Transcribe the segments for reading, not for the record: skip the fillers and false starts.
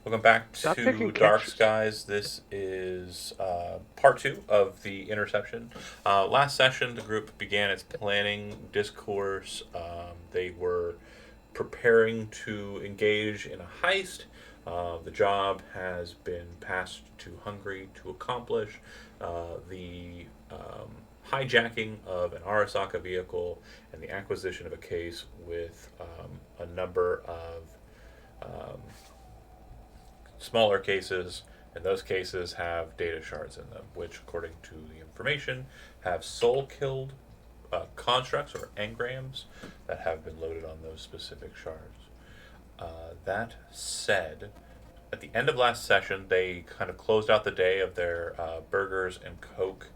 Welcome back Stop to picking Dark catchers. Skies. This is part two of the Interception. Last session, the group began its planning discourse. They were preparing to engage in a heist. The job has been passed to Hungary to accomplish the hijacking of an Arasaka vehicle and the acquisition of a case with a number of um, smaller cases, and those cases have data shards in them, which, according to the information, have soul killed constructs or engrams that have been loaded on those specific shards. That said, at the end of last session, they kind of closed out the day of their burgers and Coke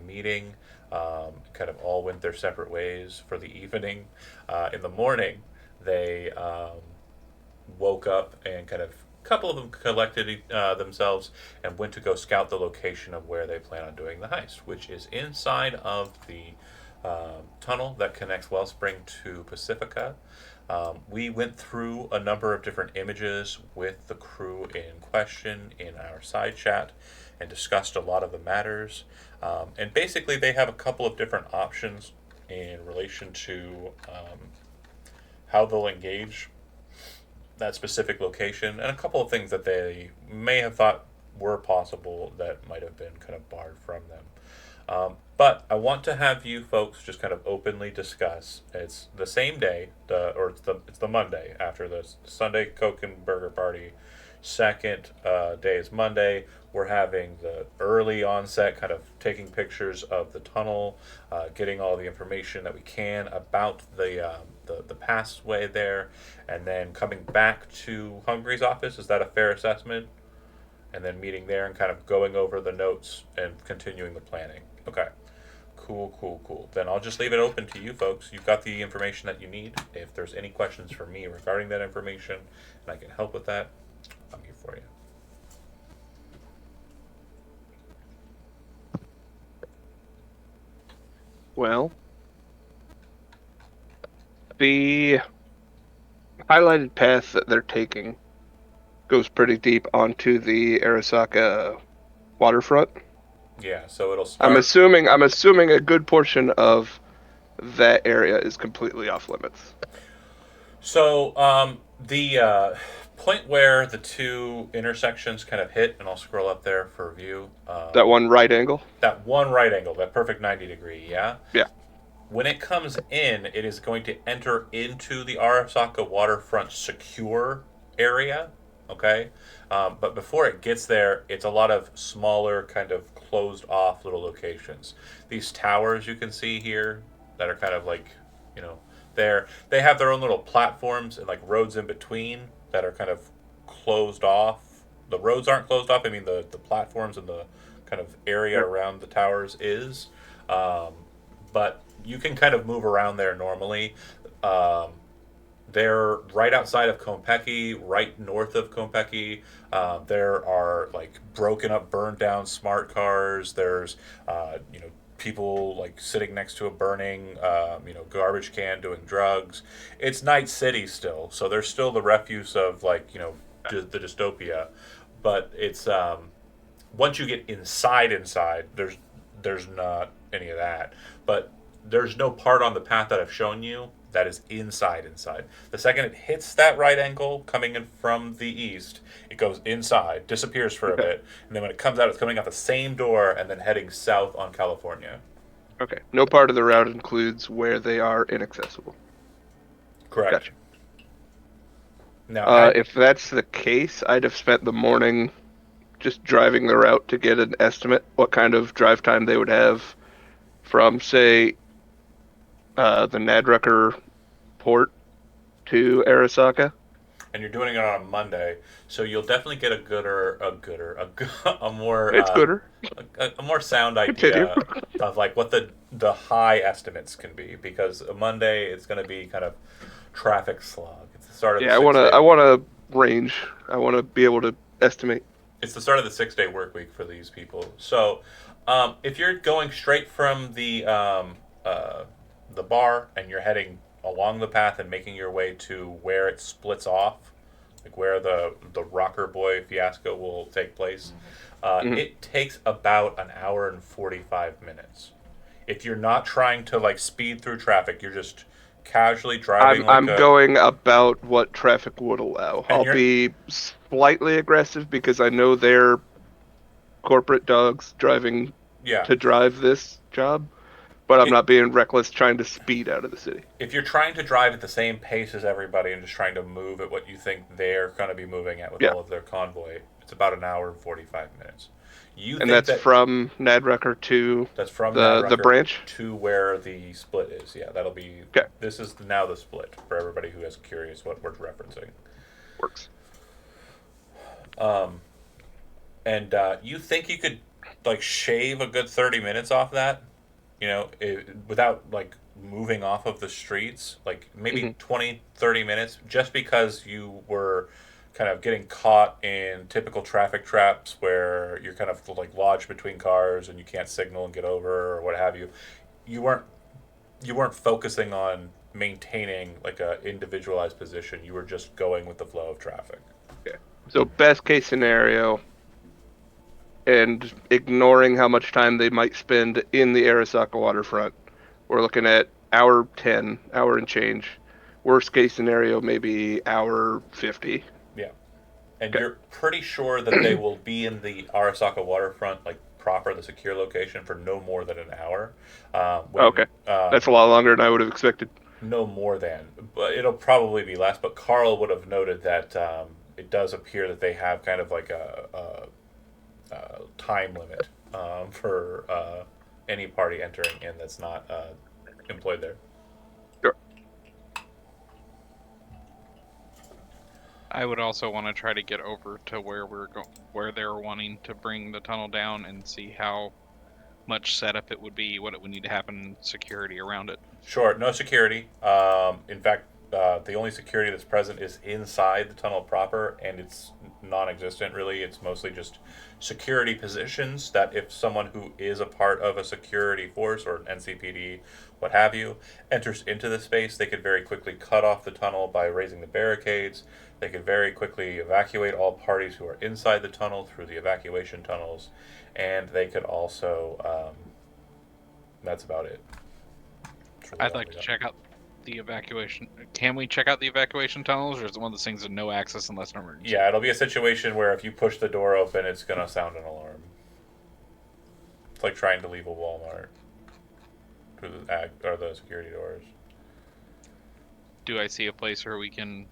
meeting. Kind of all went their separate ways for the evening. In the morning, they woke up and kind of a couple of them collected themselves and went to go scout the location of where they plan on doing the heist, which is inside of the tunnel that connects Wellspring to Pacifica. We went through a number of different images with the crew in question in our side chat and discussed a lot of the matters. And basically, they have a couple of different options in relation to how they'll engage that specific location, and a couple of things that they may have thought were possible that might have been kind of barred from them. But I want to have you folks just kind of openly discuss. It's the same day, it's the Monday after the Sunday Coke and Burger Party. Second day is Monday. We're having the early onset, kind of taking pictures of the tunnel, getting all the information that we can about the passway there, and then coming back to Hungary's office. Is that a fair assessment? And then meeting there and kind of going over the notes and continuing the planning. Okay. Cool, cool, cool. Then I'll just leave it open to you folks. You've got the information that you need. If there's any questions for me regarding that information and I can help with that, I'm here for you. Well, the highlighted path that they're taking goes pretty deep onto the Arasaka waterfront. Yeah, so it'll I'm start. assuming I'm assuming a good portion of that area is completely off limits. So the point where the two intersections kind of hit, and I'll scroll up there for view. That one right angle? That one right angle, that perfect 90 degree, yeah? Yeah. When it comes in, it is going to enter into the Arasaka waterfront secure area. Okay, but before it gets there, it's a lot of smaller, kind of closed off little locations. These towers you can see here that are kind of like, you know, they have their own little platforms and like roads in between that are kind of closed off. The roads aren't closed off. I mean, the platforms and the kind of area Yeah. around the towers is. Um, but you can kind of move around there normally. Um, they're right outside of Konpeki, right north of Konpeki. There are like broken up, burned down smart cars. There's people like sitting next to a burning garbage can doing drugs. It's Night City still, so there's still the refuse of like the dystopia, but it's once you get inside, there's not any of that. But there's no part on the path that I've shown you that is inside. The second it hits that right angle coming in from the east, it goes inside, disappears for a Okay. bit, and then when it comes out, it's coming out the same door and then heading south on California. Okay. No part of the route includes where they are inaccessible. Correct. Gotcha. Now, had If that's the case, I'd have spent the morning just driving the route to get an estimate what kind of drive time they would have from, say, the Nadrucker port to Arasaka. and you're doing it on a Monday, so you'll definitely get a more It's gooder. a more sound Continue. idea of like what the high estimates can be, because a Monday it's going to be kind of traffic slog. It's the start of the Yeah, I six wanna day. I wanna range. I wanna be able to estimate. It's the start of the 6 day work week for these people. So if you're going straight from the bar and you're heading along the path and making your way to where it splits off like where the Rocker Boy fiasco will take place, Mhm. it takes about an hour and 45 minutes. If you're not trying to like speed through traffic, you're just casually driving like I'm a going about what traffic would allow. and I'll you're be slightly aggressive because I know they're corporate dogs driving yeah. to drive this job, but I'm It, not being reckless trying to speed out of the city. if you're trying to drive at the same pace as everybody and just trying to move at what you think they're going to be moving at with Yeah, all of their convoy, it's about an hour and 45 minutes. You and think that's that from Nadrucker to that's from the Nadrucker branch. to where the split is. Yeah, that'll be. Okay, This is now the split for everybody who is curious what we're referencing. works. Um, and you think you could like shave a good 30 minutes off that? Without like moving off of the streets, like Hmm. maybe 20, 30 minutes, just because you were kind of getting caught in typical traffic traps where you're kind of like lodged between cars and you can't signal and get over or what have you. You weren't you weren't focusing on maintaining like a individualized position. You were just going with the flow of traffic. Okay, so best case scenario, and ignoring how much time they might spend in the Arasaka waterfront, we're looking at hour 10, hour and change. Worst case scenario, maybe hour 50. Yeah. And Okay. you're pretty sure that they will be in the Arasaka waterfront, like proper, the secure location, for no more than an hour. When Okay. That's a lot longer than I would have expected. no more than, but it'll probably be less. But Carl would have noted that it does appear that they have kind of like a time limit for any party entering in that's not employed there. Sure. I would also want to try to get over to where where they're wanting to bring the tunnel down and see how much setup it would be, what it would need to happen, security around it. Sure, no security. In fact, the only security that's present is inside the tunnel proper, and it's non-existent. Really, it's mostly just security positions. That if someone who is a part of a security force or an NCPD, what have you, enters into the space, they could very quickly cut off the tunnel by raising the barricades. They could very quickly evacuate all parties who are inside the tunnel through the evacuation tunnels, and they could also. That's about it. Really I'd like to check out the evacuation. Can we check out the evacuation tunnels, or is it one of those things with no access unless an emergency? Yeah, it'll be a situation where if you push the door open, it's gonna sound an alarm. It's like trying to leave a Walmart through the security doors. Do I see a place where we can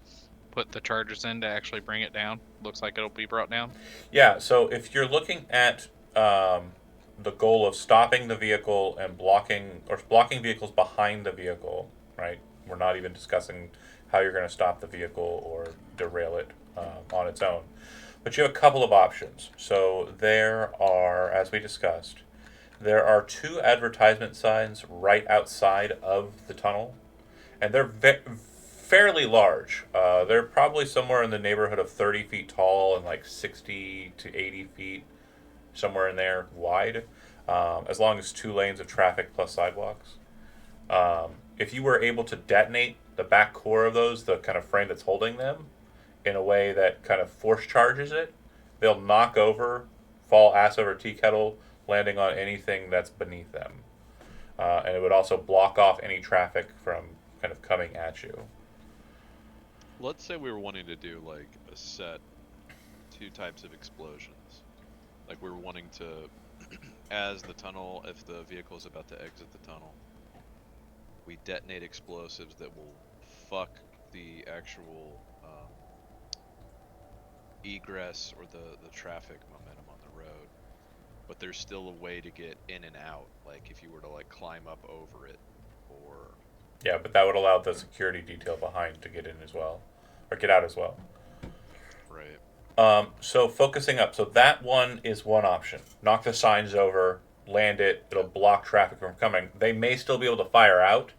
put the chargers in to actually bring it down? Looks like it'll be brought down. Yeah, so if you're looking at the goal of stopping the vehicle and blocking vehicles behind the vehicle, right? We're not even discussing how you're going to stop the vehicle or derail it on its own. But you have a couple of options. So there are, as we discussed, there are two advertisement signs right outside of the tunnel, and they're fairly large. They're probably somewhere in the neighborhood of 30 feet tall and like 60 to 80 feet, somewhere in there, wide, as long as 2 lanes of traffic plus sidewalks. If you were able to detonate the back core of those, the kind of frame that's holding them, in a way that kind of force charges it, they'll knock over, fall ass over tea kettle, landing on anything that's beneath them. And it would also block off any traffic from kind of coming at you. Let's say we were wanting to do like a set two types of explosions. Like we were wanting to, as the tunnel, if the vehicle is about to exit the tunnel, we detonate explosives that will fuck the actual egress or the traffic momentum on the road. But there's still a way to get in and out. Like if you were to like climb up over it, or Yeah, but that would allow the security detail behind to get in as well, or get out as well. right. So focusing up. So that one is one option. Knock the signs over, land it. It'll block traffic from coming. They may still be able to fire out,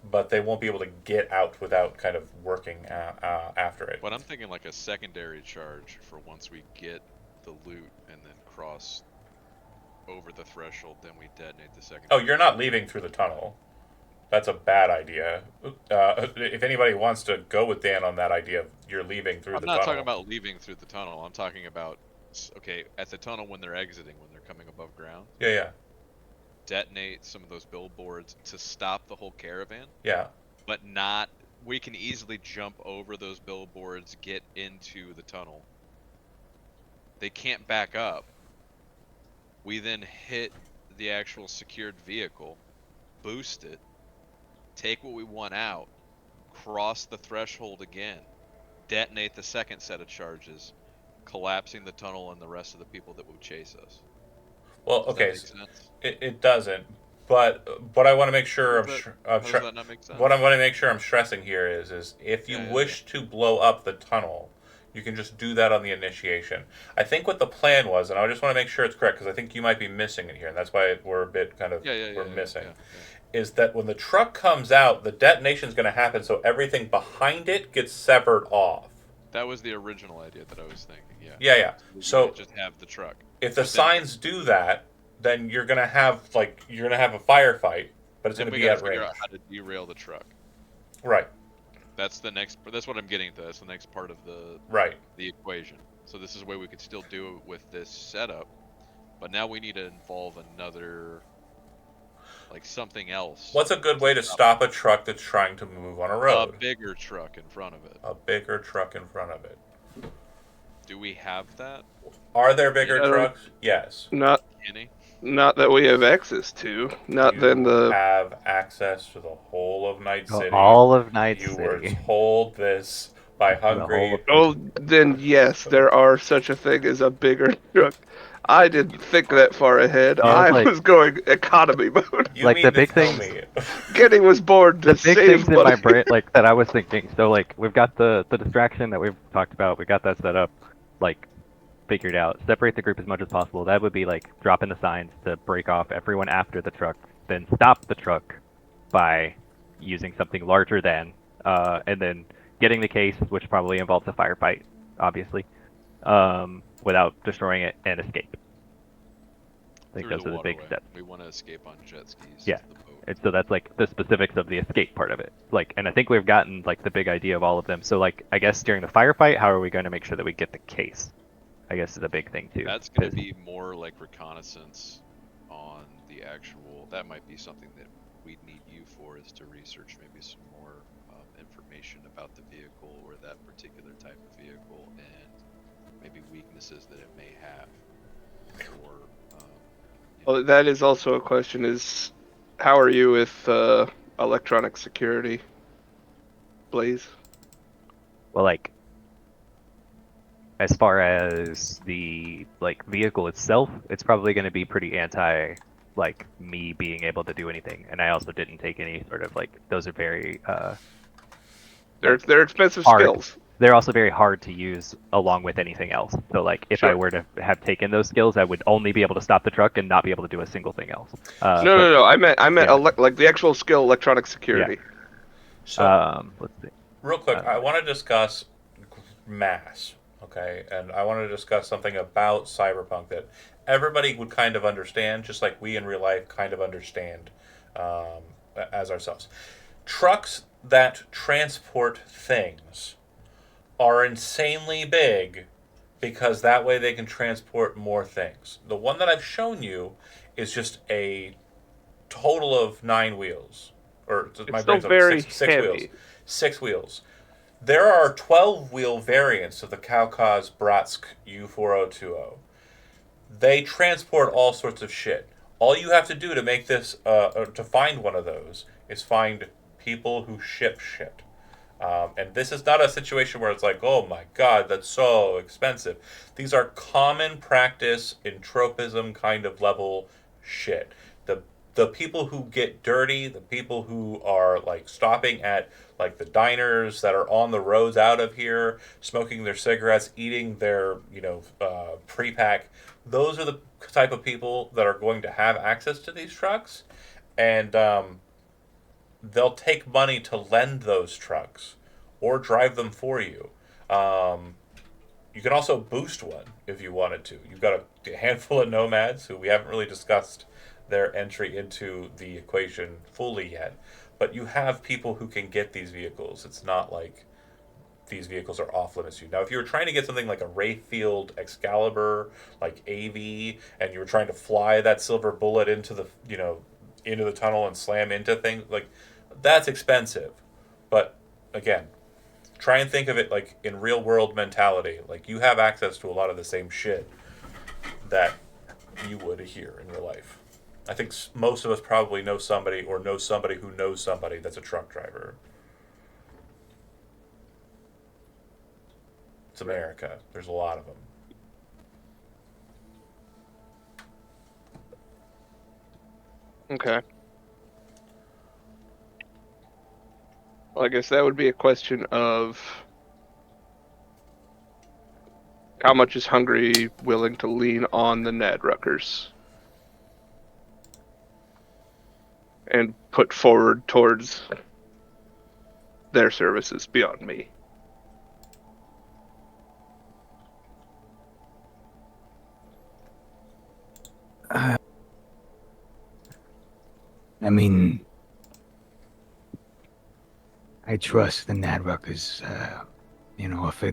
but they won't be able to get out without kind of working after it. But I'm thinking like a secondary charge for once we get the loot and then cross over the threshold, then we detonate the second. Oh, you're not leaving through the tunnel. That's a bad idea. If anybody wants to go with Dan on that idea, you're leaving through I'm the not tunnel. talking about leaving through the tunnel. I'm talking about, okay, at the tunnel when they're exiting, when they're coming above ground, Yeah, yeah, detonate some of those billboards to stop the whole caravan, yeah. but not. We can easily jump over those billboards, get into the tunnel. They can't back up. We then hit the actual secured vehicle, boost it, take what we want out, cross the threshold again, detonate the second set of charges, collapsing the tunnel and the rest of the people that would chase us. Well, Does that okay, make sense? it doesn't. But I want to make sure How does that not make sense? what I'm going to make sure I'm stressing here is if you Yeah, yeah, wish to blow up the tunnel, you can just do that on the initiation. I think what the plan was, and I just want to make sure it's correct because I think you might be missing it here, and that's why we're a bit kind of we're missing. Is that when the truck comes out, the detonation is going to happen, so everything behind it gets severed off. That was the original idea that I was thinking. Yeah. Yeah, yeah. So just have the truck. If the But then- signs do that, then you're gonna have a firefight, but it's Then gonna we be gotta at figure range. out how to derail the truck. Right, That's the next. That's what I'm getting to. That's the next part of the right. equation. So this is where we could still do it with this setup, but now we need to involve another, like something else. What's a good way to stop a truck that's trying to move on a A road? bigger truck in front of it. A bigger truck in front of it. Do we have that? Are there bigger Yeah. trucks? Yes. Not Any? that we have access to. Not You then the have access to the whole of Night City. All of Night You City. were told this by Hungry. Oh, then yes, there are such a thing as a bigger truck. I didn't think that far ahead. Oh, I like- was going economy mode. You Like mean the to big tell things- me? Getty was born to The big save things in my money. brain, like that I was thinking. So like we've got the distraction that we've talked about. We got that set up, like figured out. Separate the group as much as possible. That would be like dropping the signs to break off everyone after the truck. Then stop the truck by using something larger than, and then getting the case, which probably involves a firefight, obviously, without destroying it, and escape. I think Through those the are the big waterway. steps. We want to escape on jet skis. Yeah. To the boat. And so that's like the specifics of the escape part of it. Like, and I think we've gotten like the big idea of all of them. So like, I guess during the firefight, how are we going to make sure that we get the case? I guess is a big thing too. That's going to 'cause- be more like reconnaissance on the actual. That might be something that we'd need you for, is to research maybe some more information about the vehicle or that particular type of vehicle and maybe weaknesses that it may have. Or Well, that is also a question: is how are you with electronic security, Blaze? Well, like, as far as the like vehicle itself, it's probably going to be pretty anti like me being able to do anything. And I also didn't take any sort of like those are very They're expensive hard. skills. They're also very hard to use along with anything else. So like if I Sure. were to have taken those skills, I would only be able to stop the truck and not be able to do a single thing else. No. I meant yeah. like the actual skill, electronic security. So, Let's see. real quick, I want to discuss mass, okay? And I want to discuss something about Cyberpunk that everybody would kind of understand, just like we in real life kind of understand as ourselves. Trucks that transport things are insanely big because that way they can transport more things. The one that I've shown you is just a total of 9 wheels. Or my still brain's on very six heavy. wheels. 6 wheels. There are 12-wheel variants of the Kaukaz Bratsk U4020. They transport all sorts of shit. All you have to do to make this, to find one of those, is find people who ship shit. And this is not a situation where it's like, oh my god, that's so expensive. These are common practice, entropism kind of level shit. The people who get dirty, the people who are like stopping at like the diners that are on the roads out of here, smoking their cigarettes, eating their pre-pack. Those are the type of people that are going to have access to these trucks, and they'll take money to lend those trucks or drive them for you. You can also boost one if you wanted to. You've got a handful of nomads who we haven't really discussed their entry into the equation fully yet. But you have people who can get these vehicles. It's not like these vehicles are off limits to you. Now, if you were trying to get something like a Rayfield Excalibur, like AV, and you were trying to fly that silver bullet into the into the tunnel and slam into things, like that's expensive. But again, try and think of it like in real world mentality. Like you have access to a lot of the same shit that you would here in your life. I think most of us probably know somebody or know somebody who knows somebody that's a truck driver. It's America. There's a lot of them. Okay. Well, I guess that would be a question of how much is Hungary willing to lean on the Nadruckers and put forward towards their services beyond me. I mean, I trust the Nadruckers. If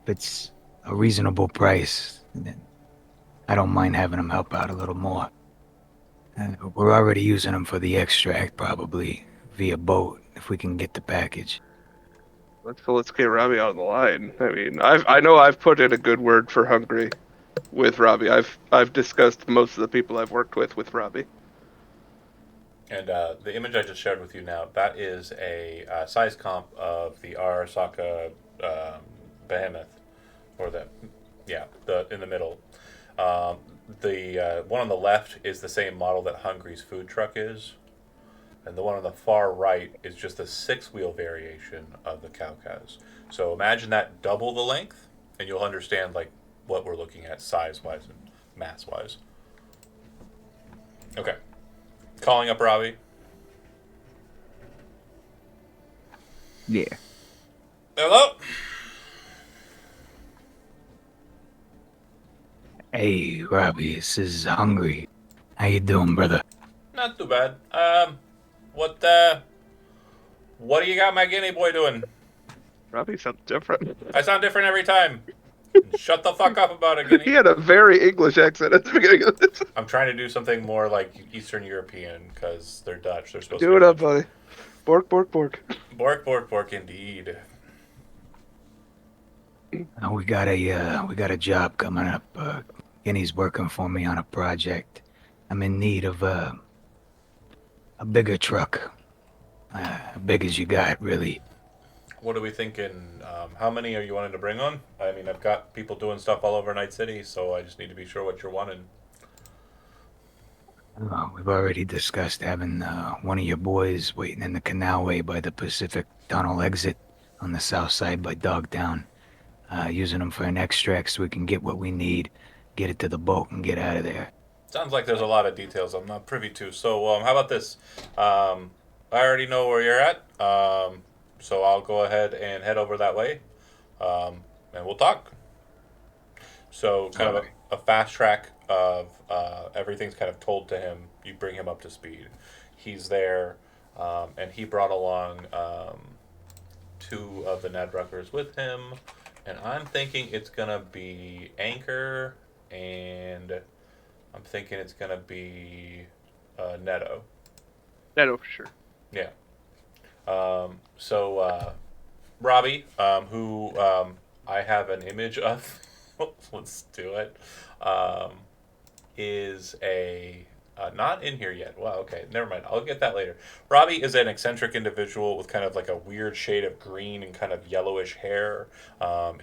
it's a reasonable price, then I don't mind having them help out a little more. We're already using them for the extract, probably via boat, if we can get the package. Let's get Robbie on the line. I mean, I know I've put in a good word for Hungary with Robbie. I've discussed most of the people I've worked with Robbie. And the image I just shared with you now, that is a size comp of the Arasaka Behemoth, or the in the middle. The one on the left is the same model that Hungary's food truck is, and the one on the far right is just a 6-wheel variation of the Kaukaz. So imagine that double the length, and you'll understand like what we're looking at size-wise and mass-wise. Okay. Calling up Robbie. Yeah. Hello? Hey, Robbie, this is Hungry. How you doing, brother? Not too bad. What do you got my guinea boy doing? Robbie sounds different. I sound different every time. Shut the fuck up about it, He guinea. had a very English accent at the beginning of this. I'm trying to do something more like Eastern European, because they're Dutch. They're supposed Do to it be up, Dutch. buddy. Bork, bork, bork. Bork, bork, bork, indeed. We got a job coming up. Kenny's working for me on a project. I'm in need of a bigger truck. Big as you got, really. What are we thinking? How many are you wanting to bring on? I mean, I've got people doing stuff all over Night City, so I just need to be sure what you're wanting. We've already discussed having one of your boys waiting in the canalway by the Pacific Tunnel exit on the south side by Dogtown. Using them for an extract so we can get what we need, get it to the boat, and get out of there. Sounds like there's a lot of details I'm not privy to. So, how about this? I already know where you're at, so I'll go ahead and head over that way, and we'll talk. So, kind of a fast track of everything's kind of told to him. You bring him up to speed. He's there, and he brought along 2 of the Nadruckers with him. And I'm thinking it's going to be Anchor, and I'm thinking it's going to be Netto. Netto for sure. Yeah. So, Robbie, who I have an image of, let's do it, is a... not in here yet. Wow, okay. Never mind. I'll get that later. Robbie is an eccentric individual with kind of like a weird shade of green and kind of yellowish hair.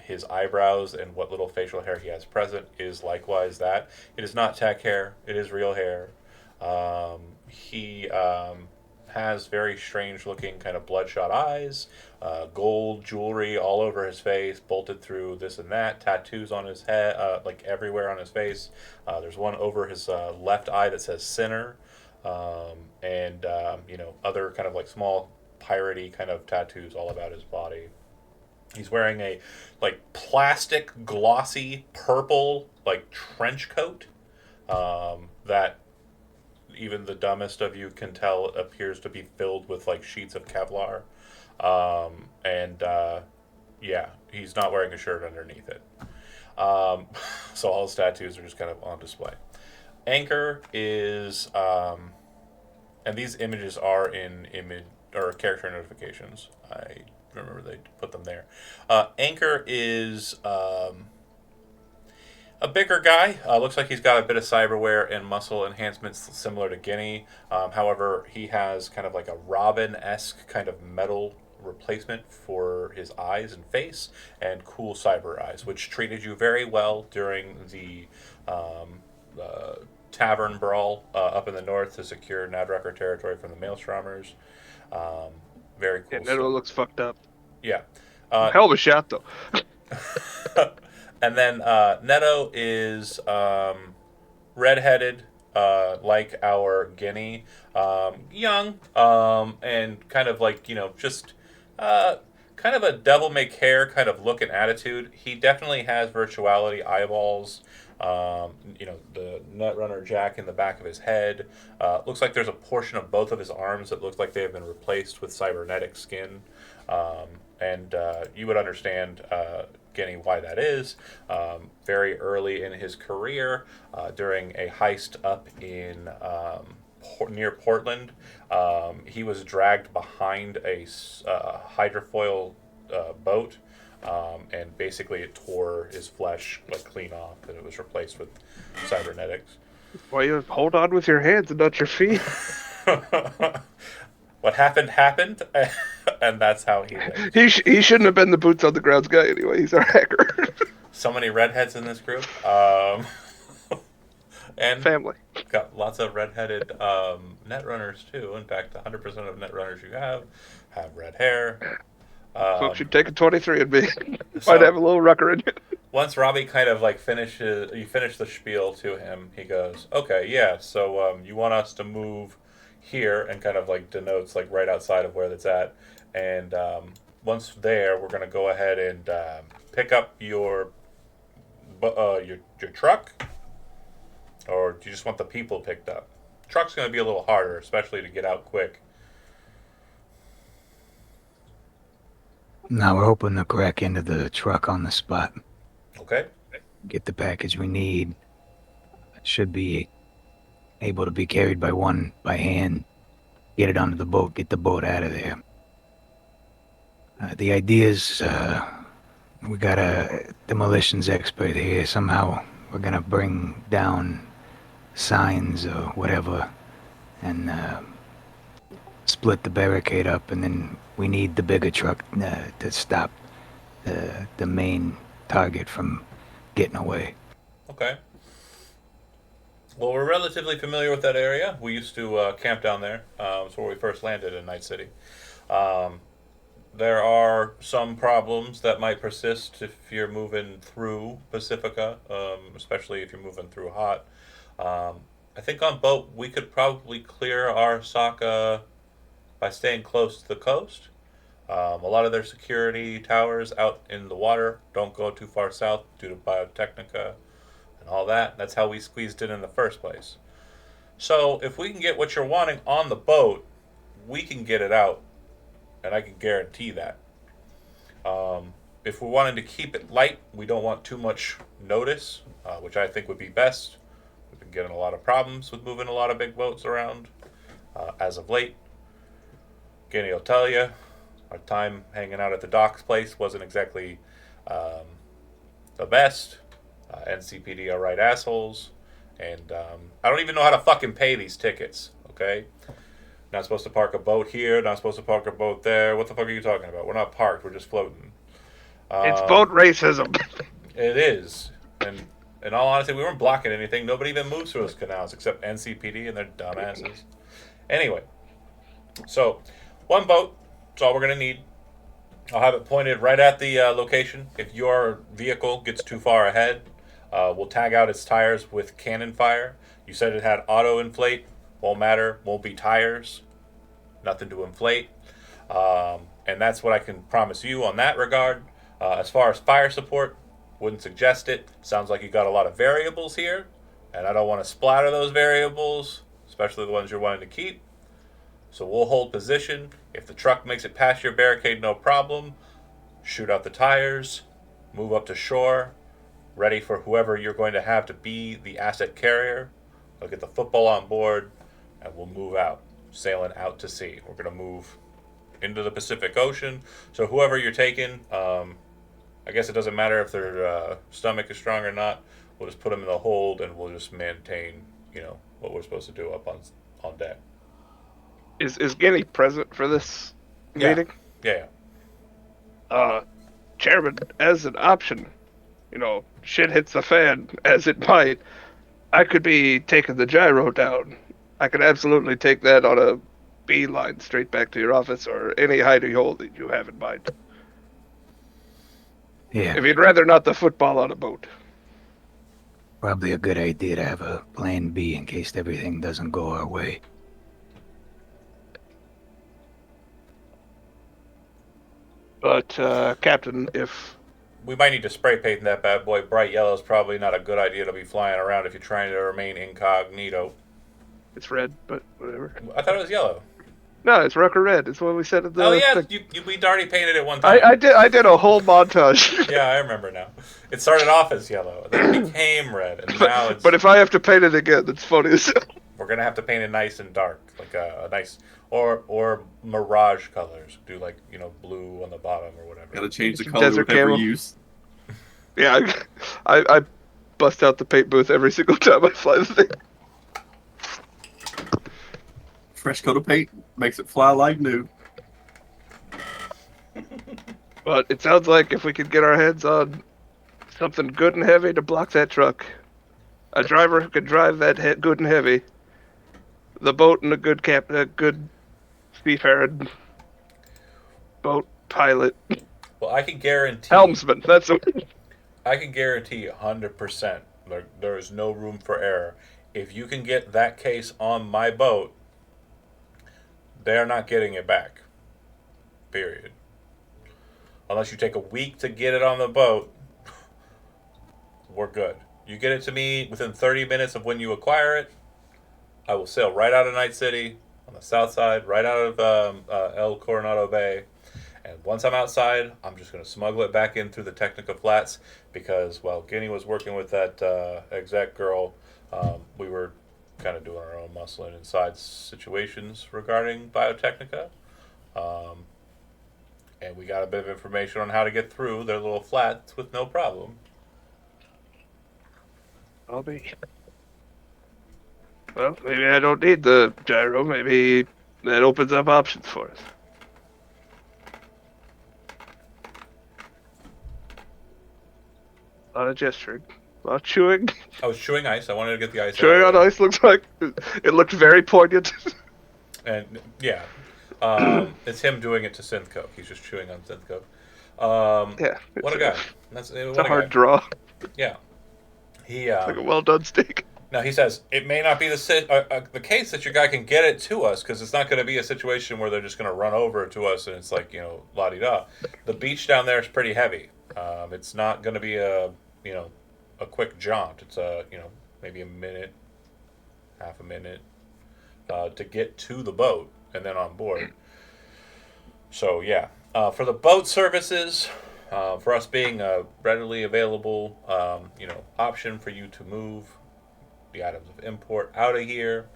His eyebrows and what little facial hair he has present is likewise that. It is not tech hair. It is real hair. He has very strange looking kind of bloodshot eyes, gold jewelry all over his face, bolted through this and that, tattoos on his head, like everywhere on his face. There's one over his left eye that says Sinner, and other kind of like small piratey kind of tattoos all about his body. He's wearing a like plastic glossy purple like trench coat that even the dumbest of you can tell it appears to be filled with like sheets of Kevlar. And yeah, he's not wearing a shirt underneath it. So all his tattoos are just kind of on display. Anchor is, and these images are in image or character notifications. I remember they put them there. Anchor is a bigger guy. Looks like he's got a bit of cyberware and muscle enhancements similar to Guinea. However, he has kind of like a Robin-esque kind of metal replacement for his eyes and face, and cool cyber eyes, which treated you very well during the tavern brawl up in the north to secure Nadrucker territory from the Maelstromers. Very cool. Yeah, Neto looks fucked up. Yeah. Hell of a shot, though. And then Neto is redheaded, like our Guinea, young, and kind of like, just kind of a devil may care kind of look and attitude. He definitely has virtuality eyeballs. The Netrunner jack in the back of his head. Looks like there's a portion of both of his arms that looks like they have been replaced with cybernetic skin. And you would understand, Guinea, why that is. Very early in his career, during a heist up in near Portland, he was dragged behind a hydrofoil boat. And basically it tore his flesh like clean off, and it was replaced with cybernetics. Why you hold on with your hands and not your feet? What happened, and that's how he lives. He shouldn't have been the boots on the grounds guy anyway. He's our hacker. So many redheads in this group, and Family. got lots of redheaded netrunners too. In fact, 100% of netrunners you have red hair. Folks should take a 23 and me. So- Might have a little rucker in you. Once Robbie kind of like finish the spiel to him, he goes, "Okay, yeah. So you want us to move here," and kind of like denotes like right outside of where that's at. And once there, we're gonna go ahead and pick up your truck, or do you just want the people picked up? Truck's gonna be a little harder, especially to get out quick. Now we're hoping to crack into the truck on the spot. Okay. Get the package we need. It should be able to be carried by hand. Get it onto the boat. Get the boat out of there. The idea is we got a demolitions expert here. Somehow we're gonna bring down signs or whatever and split the barricade up, and then we need the bigger truck to stop the main target from getting away. Okay. Well, we're relatively familiar with that area. We used to camp down there. It's where we first landed in Night City. There are some problems that might persist if you're moving through Pacifica, especially if you're moving through hot. I think on boat we could probably clear Arasaka by staying close to the coast. A lot of their security towers out in the water don't go too far south due to biotechnica and all that. That's how we squeezed it in the first place. So if we can get what you're wanting on the boat, we can get it out, and I can guarantee that. If we're wanting to keep it light, we don't want too much notice, which I think would be best. We've been getting a lot of problems with moving a lot of big boats around as of late. Guinea will tell you, our time hanging out at the docks place wasn't exactly the best. NCPD are right assholes, and I don't even know how to fucking pay these tickets, okay? Not supposed to park a boat here, not supposed to park a boat there. What the fuck are you talking about? We're not parked, we're just floating. It's boat racism. It is. And in all honesty, we weren't blocking anything. Nobody even moves through those canals except NCPD and their dumbasses. Anyway, so one boat, that's all we're going to need. I'll have it pointed right at the location. If your vehicle gets too far ahead, we'll tag out its tires with cannon fire. You said it had auto inflate. Won't matter. Won't be tires. Nothing to inflate. And that's what I can promise you on that regard. As far as fire support, wouldn't suggest it. Sounds like you got a lot of variables here, and I don't want to splatter those variables. especially the ones you're wanting to keep. So we'll hold position. If the truck makes it past your barricade, no problem. Shoot out the tires, move up to shore, ready for whoever you're going to have to be the asset carrier. They'll get the football on board, and we'll move out, sailing out to sea. We're going to move into the Pacific Ocean. So whoever you're taking, I guess it doesn't matter if their stomach is strong or not. We'll just put them in the hold, and we'll just maintain, what we're supposed to do up on deck. Is Guinea present for this meeting? Yeah. Chairman, as an option, shit hits the fan, as it might, I could be taking the gyro down. I could absolutely take that on a beeline straight back to your office or any hidey hole that you have in mind. Yeah, If you'd rather not the football on a boat. probably a good idea to have a plan B in case everything doesn't go our way. But, Captain, if... We might need to spray paint that bad boy. Bright yellow is probably not a good idea to be flying around if you're trying to remain incognito. It's red, but whatever. I thought it was yellow. No, it's Rucker Red. It's what we said at the... Oh yeah, thing. we'd already painted it one time. I did a whole montage. Yeah, I remember now. It started off as yellow, then it became red, and now it's... But if I have to paint it again, that's funny as hell. We're gonna have to paint it nice and dark, like a nice... Or mirage colors. Do blue on the bottom or whatever. Gotta change the Some color desert with every camo. use. Yeah, I bust out the paint booth every single time I fly the thing. Fresh coat of paint makes it fly like new. But it sounds like if we could get our heads on something good and heavy to block that truck, a driver who can drive that good and heavy, the boat and a good seafaring boat pilot, Well, I can guarantee... helmsman. That's what. I can guarantee 100% there is no room for error. If you can get that case on my boat, they're not getting it back. Period. Unless you take a week to get it on the boat, we're good. You get it to me within 30 minutes of when you acquire it, I will sail right out of Night City on the south side, right out of El Coronado Bay. And once I'm outside, I'm just going to smuggle it back in through the Technica Flats because while Guinea was working with that exec girl, we were kind of doing our own muscling inside situations regarding Biotechnica. And we got a bit of information on how to get through their little flats with no problem. I'll be. Well, maybe I don't need the gyro. Maybe that opens up options for us. A lot of gesturing. A lot of chewing. I was chewing ice. I wanted to get the ice Chewing out. on ice looks like... It looked very poignant. And, yeah. It's him doing it to Synthcoke. He's just chewing on Synthcoke. Yeah. What a guy. It's What a a guy. hard draw. Yeah. He, Like a well-done steak. Now he says it may not be the case that your guy can get it to us because it's not going to be a situation where they're just going to run over to us and it's like la di da. The beach down there is pretty heavy. It's not going to be a quick jaunt. It's maybe a minute, half a minute to get to the boat and then on board. So yeah, for the boat services. For us being a readily available, option for you to move the items of import out of here.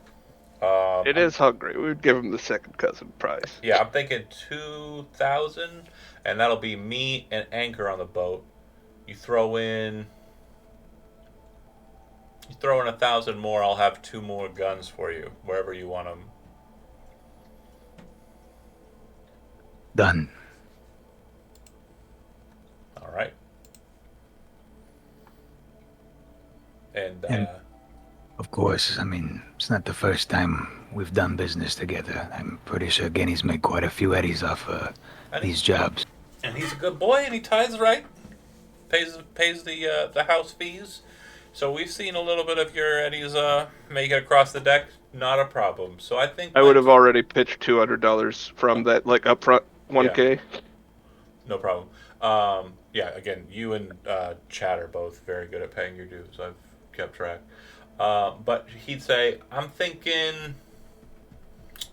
It is hungry. We would give him the second cousin price. Yeah, I'm thinking 2,000, and that'll be me and Anchor on the boat. You throw in 1,000 more. I'll have 2 more guns for you wherever you want them. Done. All right. And Of course, I mean, it's not the first time we've done business together. I'm pretty sure Guinea's made quite a few eddies off these jobs. and he's a good boy, and he ties right, pays the house fees. So we've seen a little bit of your eddies make it across the deck. Not a problem. So I think I would have already pitched $200 from that, like, upfront 1K. No problem. Yeah, again, you and Chad are both very good at paying your dues. I've kept track. But he'd say, I'm thinking,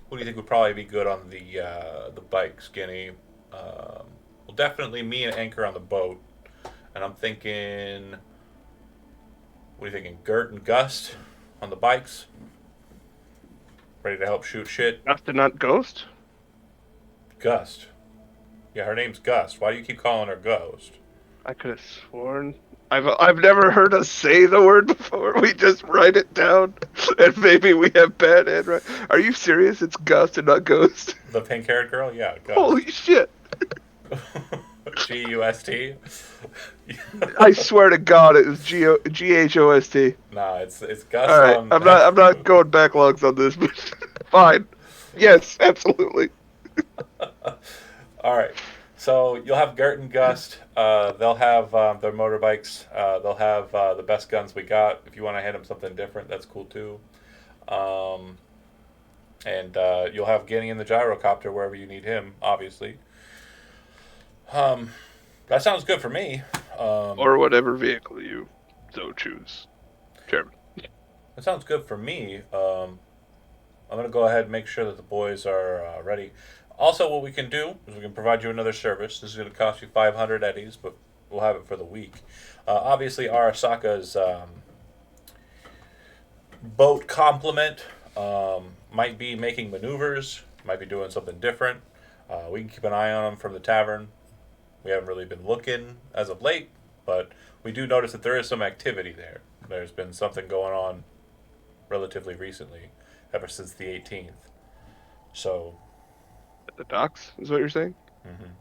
what do you think would probably be good on the bike, Skinny? Well, definitely me and Anchor on the boat. And I'm thinking, what are you thinking? Gert and Gust on the bikes? Ready to help shoot shit? Gust and not Ghost? Gust. Yeah, her name's Gust. Why do you keep calling her Ghost? I could have sworn. I've never heard us say the word before. We just write it down, and maybe we have bad handwriting. Are you serious? It's Gust and not Ghost. The pink-haired girl? Yeah, Gust. Holy shit! G-U-S-T? I swear to God, it was Ghost. Nah, it's Gust All right, on... I'm not going backlogs on this, but fine. Yes, absolutely. All right. So you'll have Gert and Gust. They'll have their motorbikes. They'll have the best guns we got. If you want to hand them something different, that's cool too. And you'll have Guinea in the gyrocopter wherever you need him, obviously. That sounds good for me. Or whatever vehicle you so choose, Chairman. That sounds good for me. I'm going to go ahead and make sure that the boys are ready. Also, what we can do is we can provide you another service. This is going to cost you 500 eddies, but we'll have it for the week. Obviously, Arasaka's boat complement might be making maneuvers, might be doing something different. We can keep an eye on them from the tavern. We haven't really been looking as of late, but we do notice that there is some activity there. There's been something going on relatively recently, ever since the 18th. So... At the docks, is what you're saying? Mm-hmm.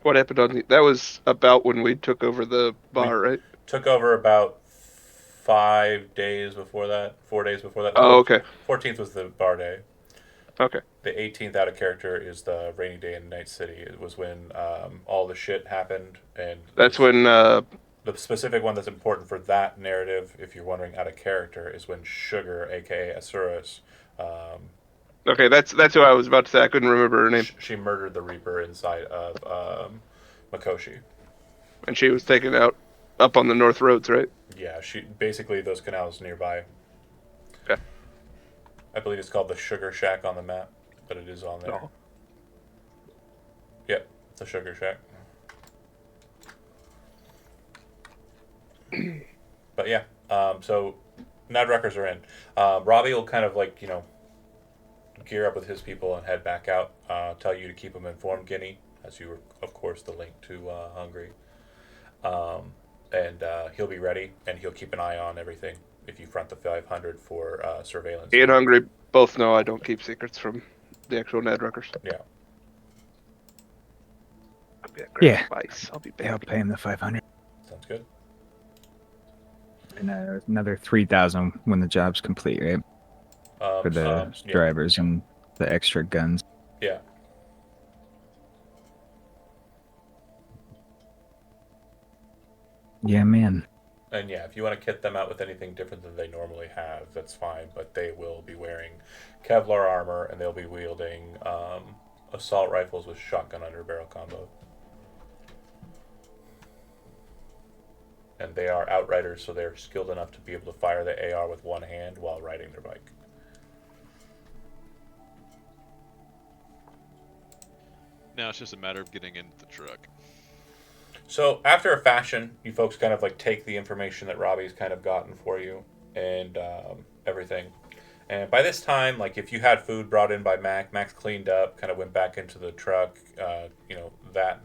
What happened on the... That was about when we took over the bar, right? Took over about 5 days before that. 4 days before that. Oh, okay. 14th was the bar day. Okay. The 18th out of character is the rainy day in Night City. It was when all the shit happened, and that's when the specific one that's important for that narrative, if you're wondering out of character, is when Sugar, aka Asuras, okay, that's who I was about to say. I couldn't remember her name. She murdered the Reaper inside of Makoshi. And she was taken out up on the North Roads, right? Yeah, she basically those canals nearby. Okay. I believe it's called the Sugar Shack on the map, but it is on there. Oh. Yep, the Sugar Shack. But yeah, so Nudruckers are in. Robbie will kind of like, gear up with his people and head back out. Tell you to keep him informed, Guinea, as you were, of course, the link to Hungry. And he'll be ready, and he'll keep an eye on everything if you front the 500 for surveillance. He and Hungry both know I don't keep secrets from the actual Nudruckers. Yeah. I'll be at great Yeah. advice. I'll be Yeah, I'll back. pay him the 500. Sounds good. And another 3,000 when the job's complete, right? For the Yeah. drivers and the extra guns. Yeah. Yeah, man. And yeah, if you want to kit them out with anything different than they normally have, that's fine. But they will be wearing Kevlar armor, and they'll be wielding assault rifles with shotgun under barrel combo. And they are outriders, so they're skilled enough to be able to fire the AR with one hand while riding their bike. Now it's just a matter of getting into the truck. So after a fashion, you folks kind of like take the information that Robbie's kind of gotten for you and everything. And by this time, like if you had food brought in by Max cleaned up, kind of went back into the truck. That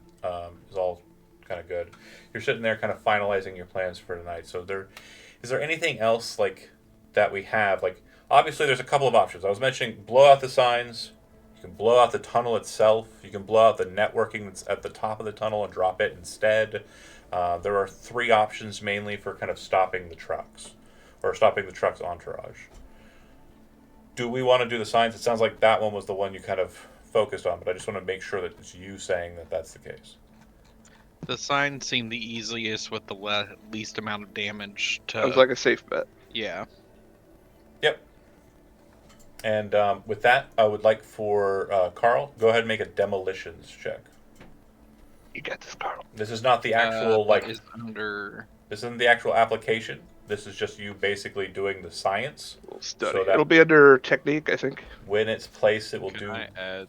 is all kind of good. You're sitting there kind of finalizing your plans for tonight. So is there anything else like that we have? Like obviously there's a couple of options. I was mentioning blow out the signs. You can blow out the tunnel itself. You can blow out the networking that's at the top of the tunnel and drop it instead. There are 3 options mainly for kind of stopping the trucks or stopping the truck's entourage. Do we want to do the signs? It sounds like that one was the one you kind of focused on, but I just want to make sure that it's you saying that that's the case. The signs seem the easiest with the least amount of damage to. Sounds like a safe bet. Yeah. Yep. And with that, I would like for Carl, go ahead and make a demolitions check. You got this, Carl. This is not the actual That is under. This isn't the actual application. This is just you basically doing the science. We'll study. So that- It'll be under technique, I think. When it's placed, it will Can do. I add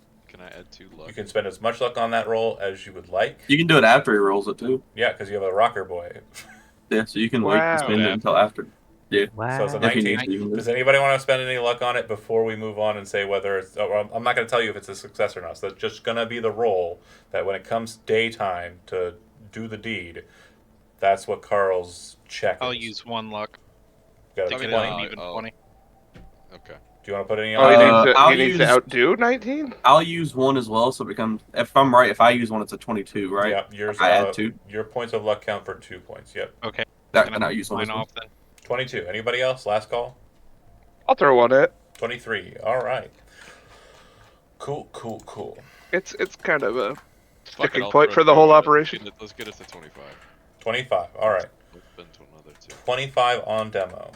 2 luck? You can spend as much luck on that roll as you would like. You can do it after he rolls it too. Yeah, because you have a rocker boy. Yeah, so you can wait Wow. and spend it until after. Yeah. So it's a Wow. If you 19. need to, you can do Does it. anybody want to spend any luck on it before we move on and say whether it's? Oh, I'm not going to tell you if it's a success or not. So that's just going to be the roll that when it comes daytime to do the deed, that's what Carl's check I'll is. use 1 luck Got to a get 20. an Oh, even oh. 20. Okay. Do you want to put any Oh, on? he Uh, needs to, I'll he needs to use- outdo 19? I'll use one as well, so it becomes. If I'm right, if I use one, it's a 22, right? Yeah, yours. I add 2. Your points of luck count for 2 points. Yep. Okay. That Can can I use one Mine as well? off then. 22. Anybody else? Last call. I'll throw one at. 23. All right. Cool. It's kind of a Fuck it, sticking I'll point throw for the two whole at it. operation. Let's get it to 25. 25. All right. Let's spend another 2. 25 on demo.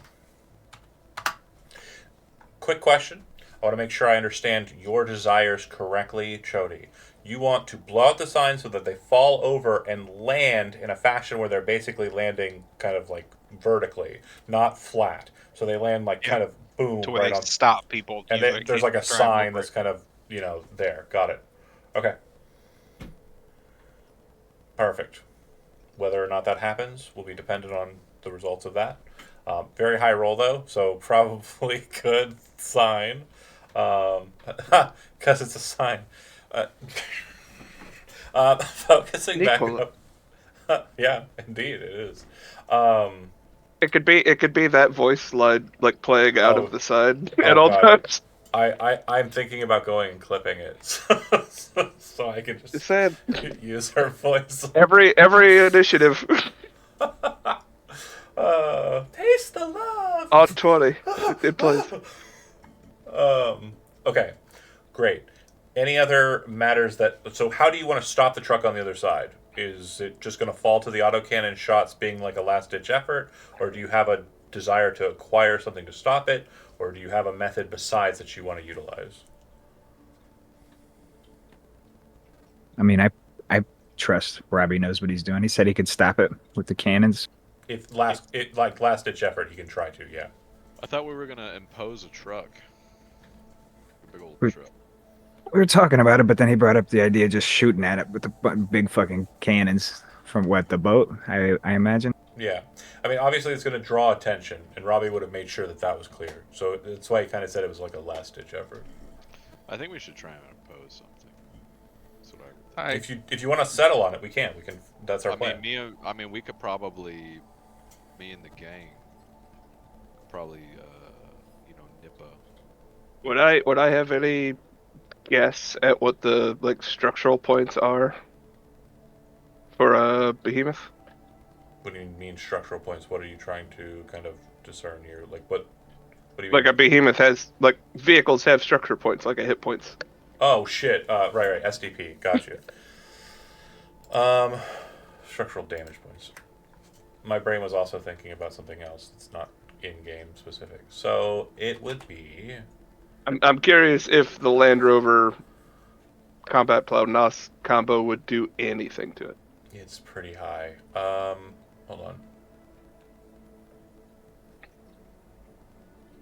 Quick question. I want to make sure I understand your desires correctly, Chody. You want to blow out the signs so that they fall over and land in a fashion where they're basically landing kind of like vertically, not flat. So they land like Yeah. kind of boom To where right they on. stop people. And you then know, there's like a drive sign over that's it. kind of, there. Got it. Okay. Perfect. Whether or not that happens will be dependent on the results of that. Very high roll, though, so probably good sign. Because it's a sign. Focusing back Nicola. up. Yeah, indeed, it is. It could be that voice slide like playing out Oh. of the side Oh, at all God. times. I'm thinking about going and clipping it so I can Just just saying. use her voice. Every initiative Taste the love. on 20 in place. Okay, great. Any other matters so how do you want to stop the truck on the other side? Is it just going to fall to the autocannon shots being like a last-ditch effort, or do you have a desire to acquire something to stop it, or do you have a method besides that you want to utilize? I mean, I trust Robbie knows what he's doing. He said he could stop it with the cannons. If last-ditch effort, you can try to, yeah. I thought we were gonna impose a truck. A big old Wait. truck. We were talking about it, but then he brought up the idea of just shooting at it with the big fucking cannons from the boat, I imagine. Yeah. I mean, obviously it's going to draw attention, and Robbie would have made sure that was clear. So that's why he kind of said it was like a last-ditch effort. I think we should try and impose something. That's what I would think. If you want to settle on it, we can. That's our I plan. mean, we could probably, me and the gang, probably, nip a. Would I have any guess at what the like structural points are for a behemoth? What do you mean structural points? What are you trying to kind of discern here? Like what do you Like mean? a behemoth has like vehicles have structure points, like a hit points. Oh shit! Right. SDP. Gotcha. Structural damage points. My brain was also thinking about something else. It's not in-game specific. So it would be. I'm curious if the Land Rover Combat Plow NOS combo would do anything to it. It's pretty high. Hold on.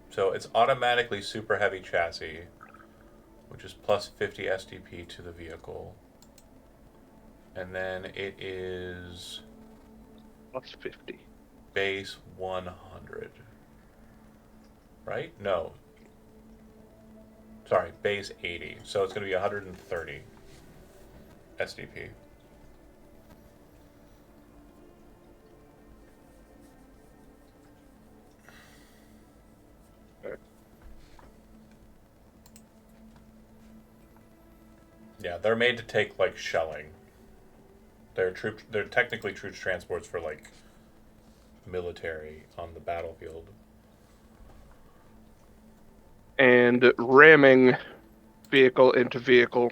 So it's automatically super heavy chassis, which is plus 50 SDP to the vehicle. And then it is Plus 50. base 100. Right? No. Sorry, base 80. So it's going to be 130 SDP. Yeah, they're made to take like shelling. They're technically troops transports for like military on the battlefield. And ramming vehicle into vehicle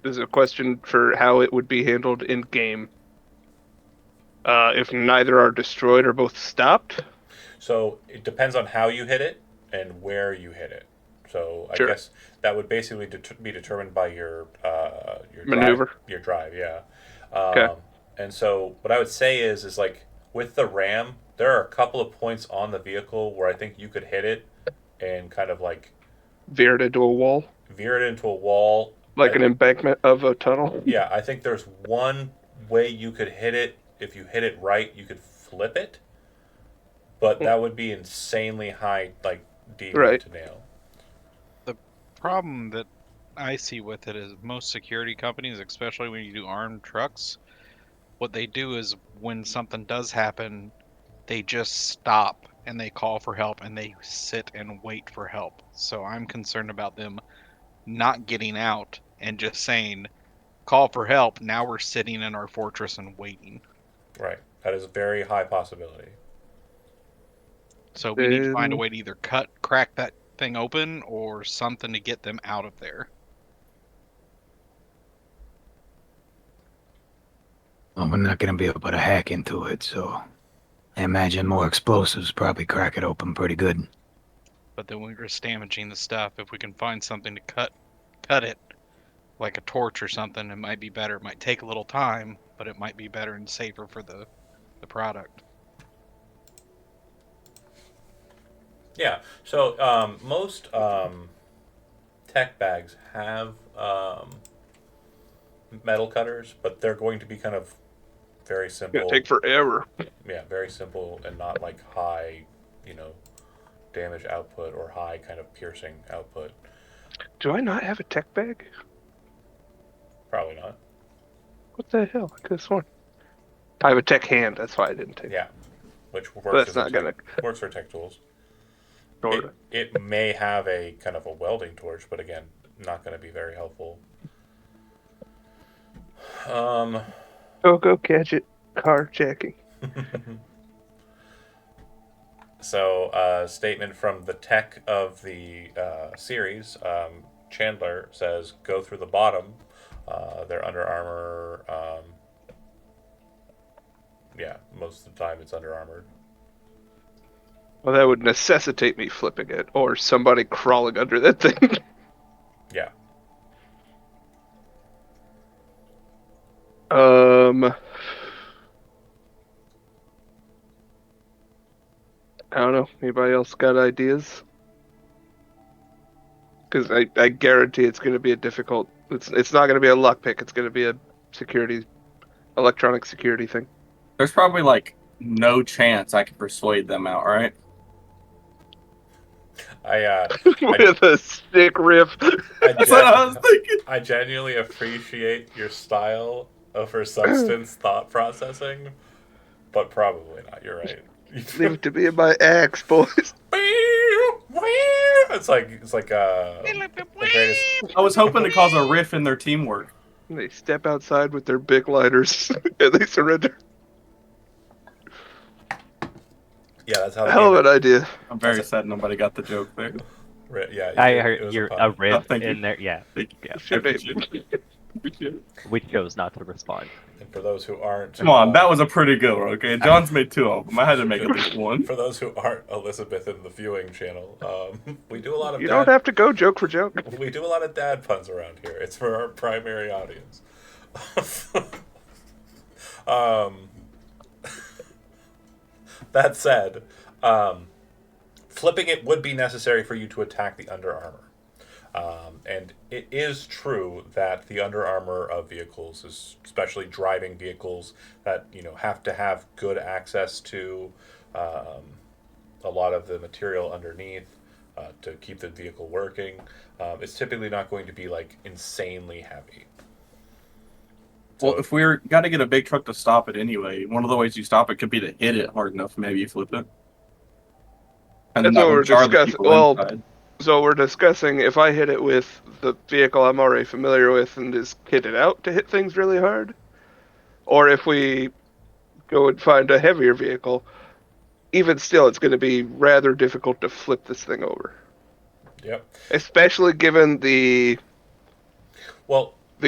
is a question for how it would be handled in game. If neither are destroyed or both stopped. So it depends on how you hit it and where you hit it. So I Sure. guess that would basically be determined by your Maneuver. drive, yeah. Okay. And so what I would say is like with the ram, there are a couple of points on the vehicle where I think you could hit it and kind of like Veered into a wall, veer it into a wall. like an embankment of a tunnel. Yeah, I think there's one way you could hit it. If you hit it right, you could flip it, but that would be insanely high, like deviant Right. to nail. The problem that I see with it is most security companies, especially when you do armed trucks, what they do is when something does happen, they just stop and they call for help and they sit and wait for help. So I'm concerned about them not getting out and just saying, call for help. Now we're sitting in our fortress and waiting. Right, that is a very high possibility. So we need to find a way to either crack that thing open or something to get them out of there. Well, we're not gonna be able to hack into it, so I imagine more explosives probably crack it open pretty good. But then we're just damaging the stuff. If we can find something to cut it, like a torch or something, it might be better. It might take a little time, but it might be better and safer for the product. Yeah. So most tech bags have metal cutters, but they're going to be kind of very simple. It's gonna take forever. Yeah, very simple and not like high, damage output or high kind of piercing output. Do I not have a tech bag? Probably not. What the hell? I could have sworn. I have a tech hand. That's why I didn't take. Yeah, which works. But that's as a not gonna. works for tech tools. Sorta. It may have a kind of a welding torch, but again, not going to be very helpful. Go gadget carjacking. So, statement from the tech of the series, Chandler says, "Go through the bottom." Their Under Armour. Yeah, most of the time it's Under Armored. Well, that would necessitate me flipping it, or somebody crawling under that thing. Yeah. I don't know. Anybody else got ideas? Because I guarantee it's going to be a difficult. It's not going to be a lockpick. It's going to be a electronic security thing. There's probably like no chance I can persuade them out, right? With a stick riff. That's what I was thinking. I genuinely appreciate your style over substance thought processing, but probably not. You're right. Leave it to me and my axe, boys. It's like the greatest. I was hoping to cause a riff in their teamwork. They step outside with their big lighters and they surrender. Yeah, that's how. Hell of an idea. I'm very sad nobody got the joke there. Yeah, I it heard was you're pun. a riff thank you. in there. Yeah, Should have. we chose not to respond. And for those who aren't, Come on, that was a pretty good one, okay? John's made two of them. I had to make at least one. For those who aren't Elizabeth in the viewing channel, we do a lot of. You don't have to go joke for joke. We do a lot of dad puns around here. It's for our primary audience. That said, flipping it would be necessary for you to attack the Under Armour. And it is true that the Under Armour of vehicles, especially driving vehicles that have to have good access to a lot of the material underneath to keep the vehicle working, it's typically not going to be like insanely heavy. Well, if we're got to get a big truck to stop it anyway, one of the ways you stop it could be to hit it hard enough. Maybe you flip it. And That's then that what we're would jar the discussing. people Well, inside. so we're discussing if I hit it with the vehicle I'm already familiar with and just hit it out to hit things really hard, or if we go and find a heavier vehicle. Even still, it's going to be rather difficult to flip this thing over. Yep. Especially given the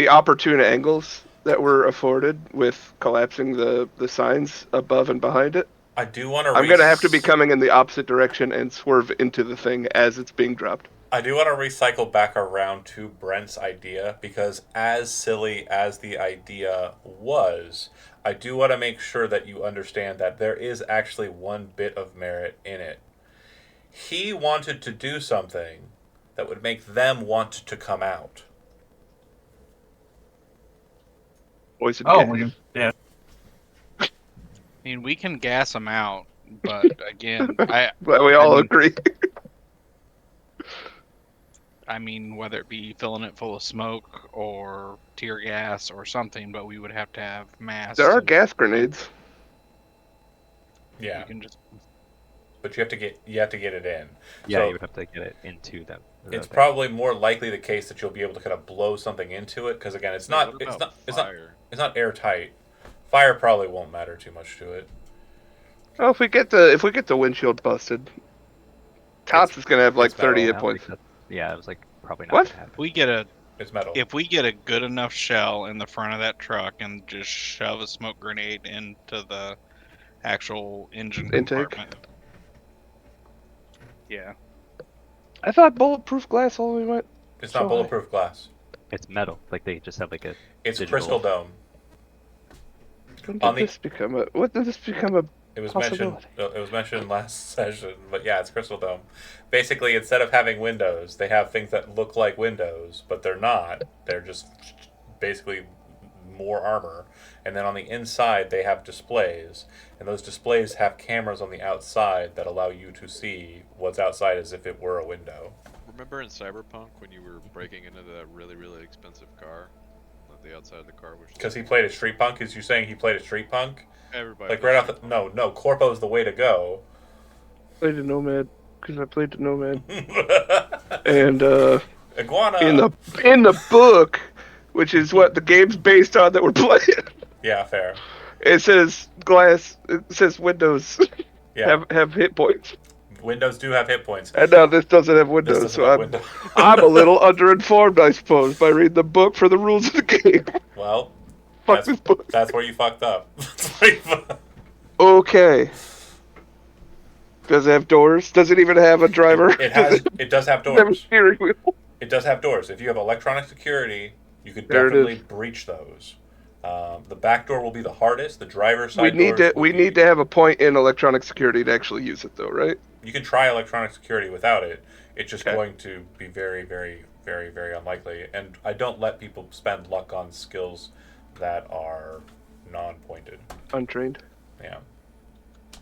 opportune angles that were afforded with collapsing the signs above and behind it. I do want to. I'm going to have to be coming in the opposite direction and swerve into the thing as it's being dropped. I do want to recycle back around to Brent's idea because, as silly as the idea was, I do want to make sure that you understand that there is actually one bit of merit in it. He wanted to do something that would make them want to come out. Boys and Oh, gas. yeah. I mean, we can gas them out, but again, But we all agree. I mean, whether it be filling it full of smoke or tear gas or something, but we would have to have masks. There are and- gas grenades. Yeah, You can just but you have to get it in. Yeah, So you would have to get it into them. it's probably more likely the case that you'll be able to kind of blow something into it because again, it's Yeah, not what it's about not fire? it's not airtight. Fire probably won't matter too much to it. Oh, if we get the windshield busted, Tots is gonna have like it's metal. 30 I hit don't points. think yeah, it was like probably not What? gonna happen. It's metal. if we get a good enough shell in the front of that truck and just shove a smoke grenade into the actual engine Intake? compartment. Yeah. I thought bulletproof glass only went. It's so not bulletproof glass. It's metal. Like they just have like a It's digital. crystal dome. When On did the- this become a? What did this become a? It was mentioned. Possibility. It was mentioned last session, but yeah, it's crystal dome. Basically, instead of having windows, they have things that look like windows, but they're not. They're just basically more armor. And then on the inside, they have displays, and those displays have cameras on the outside that allow you to see what's outside as if it were a window. Remember in Cyberpunk when you were breaking into that really, really expensive car? That the outside of the car was Because he played a street punk. Is you saying he played a street punk? everybody Like right off the no, Corpo's the way to go. Played a Nomad because I played the Nomad, and Iguana. in the book, which is what the game's based on that we're playing, Yeah, fair. it says glass. It says windows Yeah, have hit points, windows do have hit points. and now this doesn't have This windows. doesn't So have I'm window. I'm a little underinformed, I suppose, by reading the book for the rules of the game. Well, Fuck this book. that's where you fucked up. That's where you Okay. Does it have doors? Does it even have a driver? It does have Does it have a doors. steering wheel? It does have doors. If you have electronic security, you could There it definitely is. breach those. The back door will be the hardest. The driver's side We need doors to will be- have a point in electronic security to actually use it, though, right? You can try electronic security without it. It's just Okay. going to be very, very, very, very unlikely. And I don't let people spend luck on skills that are non-pointed. Untrained. Yeah.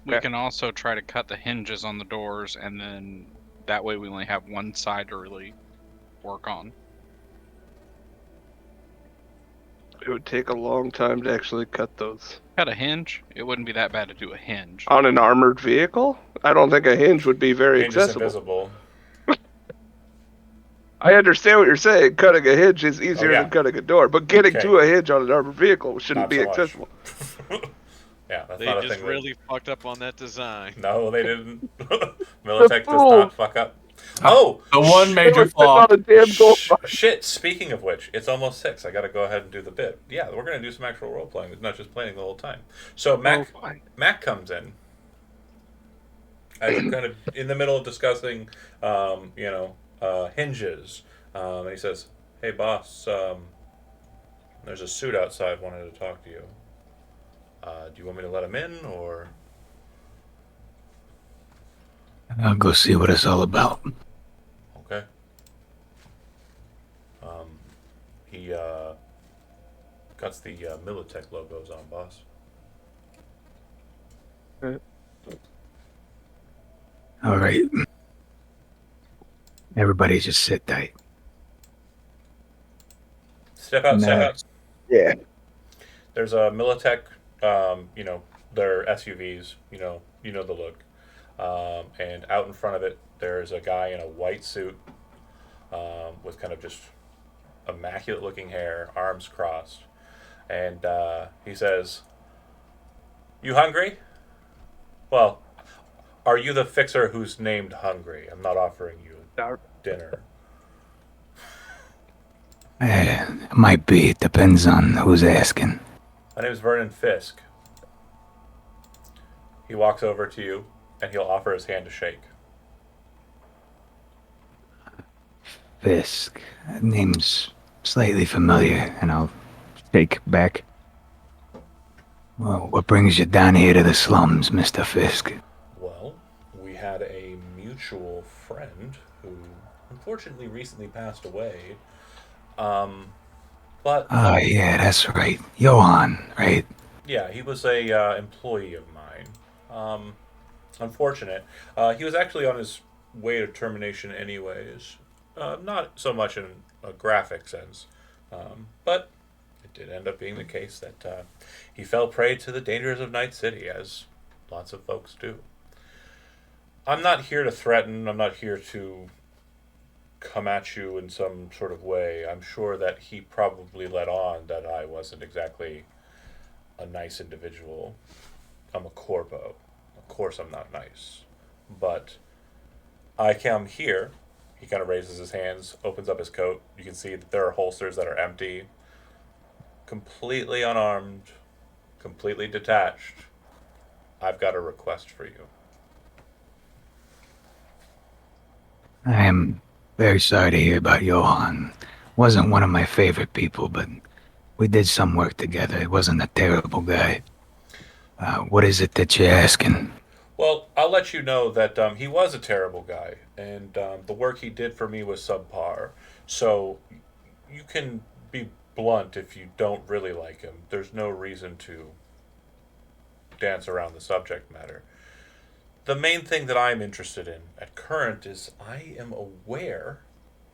We Okay. can also try to cut the hinges on the doors, and then that way we only have one side to really work on. It would take a long time to actually cut those. Cut a hinge? It wouldn't be that bad to do a hinge. On an armored vehicle? I don't think a hinge would be very Hinge is accessible. invisible. I understand what you're saying. Cutting a hinge is easier yeah. than cutting a door, but getting Okay. to a hinge on an armored vehicle shouldn't Not be so much. accessible. Yeah, that's They not a just thing. really fucked up on that design. No, they didn't. Militech does fool. not fuck up. Oh, The one It major was flaw. not a damn gold mine. shit. Speaking of which, it's almost 6. I got to go ahead and do the bit. Yeah, we're gonna do some actual role playing. It's not just playing the whole time. So Mac Oh, fine. Mac comes in as you're kind of in the middle of discussing, hinges. And he says, "Hey, boss, there's a suit outside. Wanted to talk to you. Do you want me to let him in, or?" I'll go see what it's all about. Okay. He got the Militech logos on, boss. All right. Everybody just sit tight. Step outside. Yeah. There's a Militech, they're SUVs, you know the look. And out in front of it, there's a guy in a white suit with kind of just immaculate looking hair, arms crossed. And he says, "You hungry? Well, are you the fixer who's named Hungry? I'm not offering you dinner." It might be. It depends on who's asking. "My name is Vernon Fisk." He walks over to you, and he'll offer his hand to shake. Fisk. That name's slightly familiar, and I'll shake back. Well, what brings you down here to the slums, Mr. Fisk? Well, we had a mutual friend who unfortunately recently passed away. Um, but Oh, yeah, that's right. Johann, right? yeah, he was a employee of mine. Unfortunate. He was actually on his way to termination, anyways. Not so much in a graphic sense, but it did end up being the case that he fell prey to the dangers of Night City, as lots of folks do. I'm not here to threaten. I'm not here to come at you in some sort of way. I'm sure that he probably let on that I wasn't exactly a nice individual. I'm a corpo. Of course, I'm not nice. But I come here. He kind of raises his hands, opens up his coat. You can see that there are holsters that are empty, completely unarmed, completely detached. I've got a request for you. I am very sorry to hear about Johann. Wasn't one of my favorite people, but we did some work together. He wasn't a terrible guy. What is it that you're asking? Well, I'll let you know that he was a terrible guy, and the work he did for me was subpar. So you can be blunt if you don't really like him. There's no reason to dance around the subject matter. The main thing that I'm interested in at current is I am aware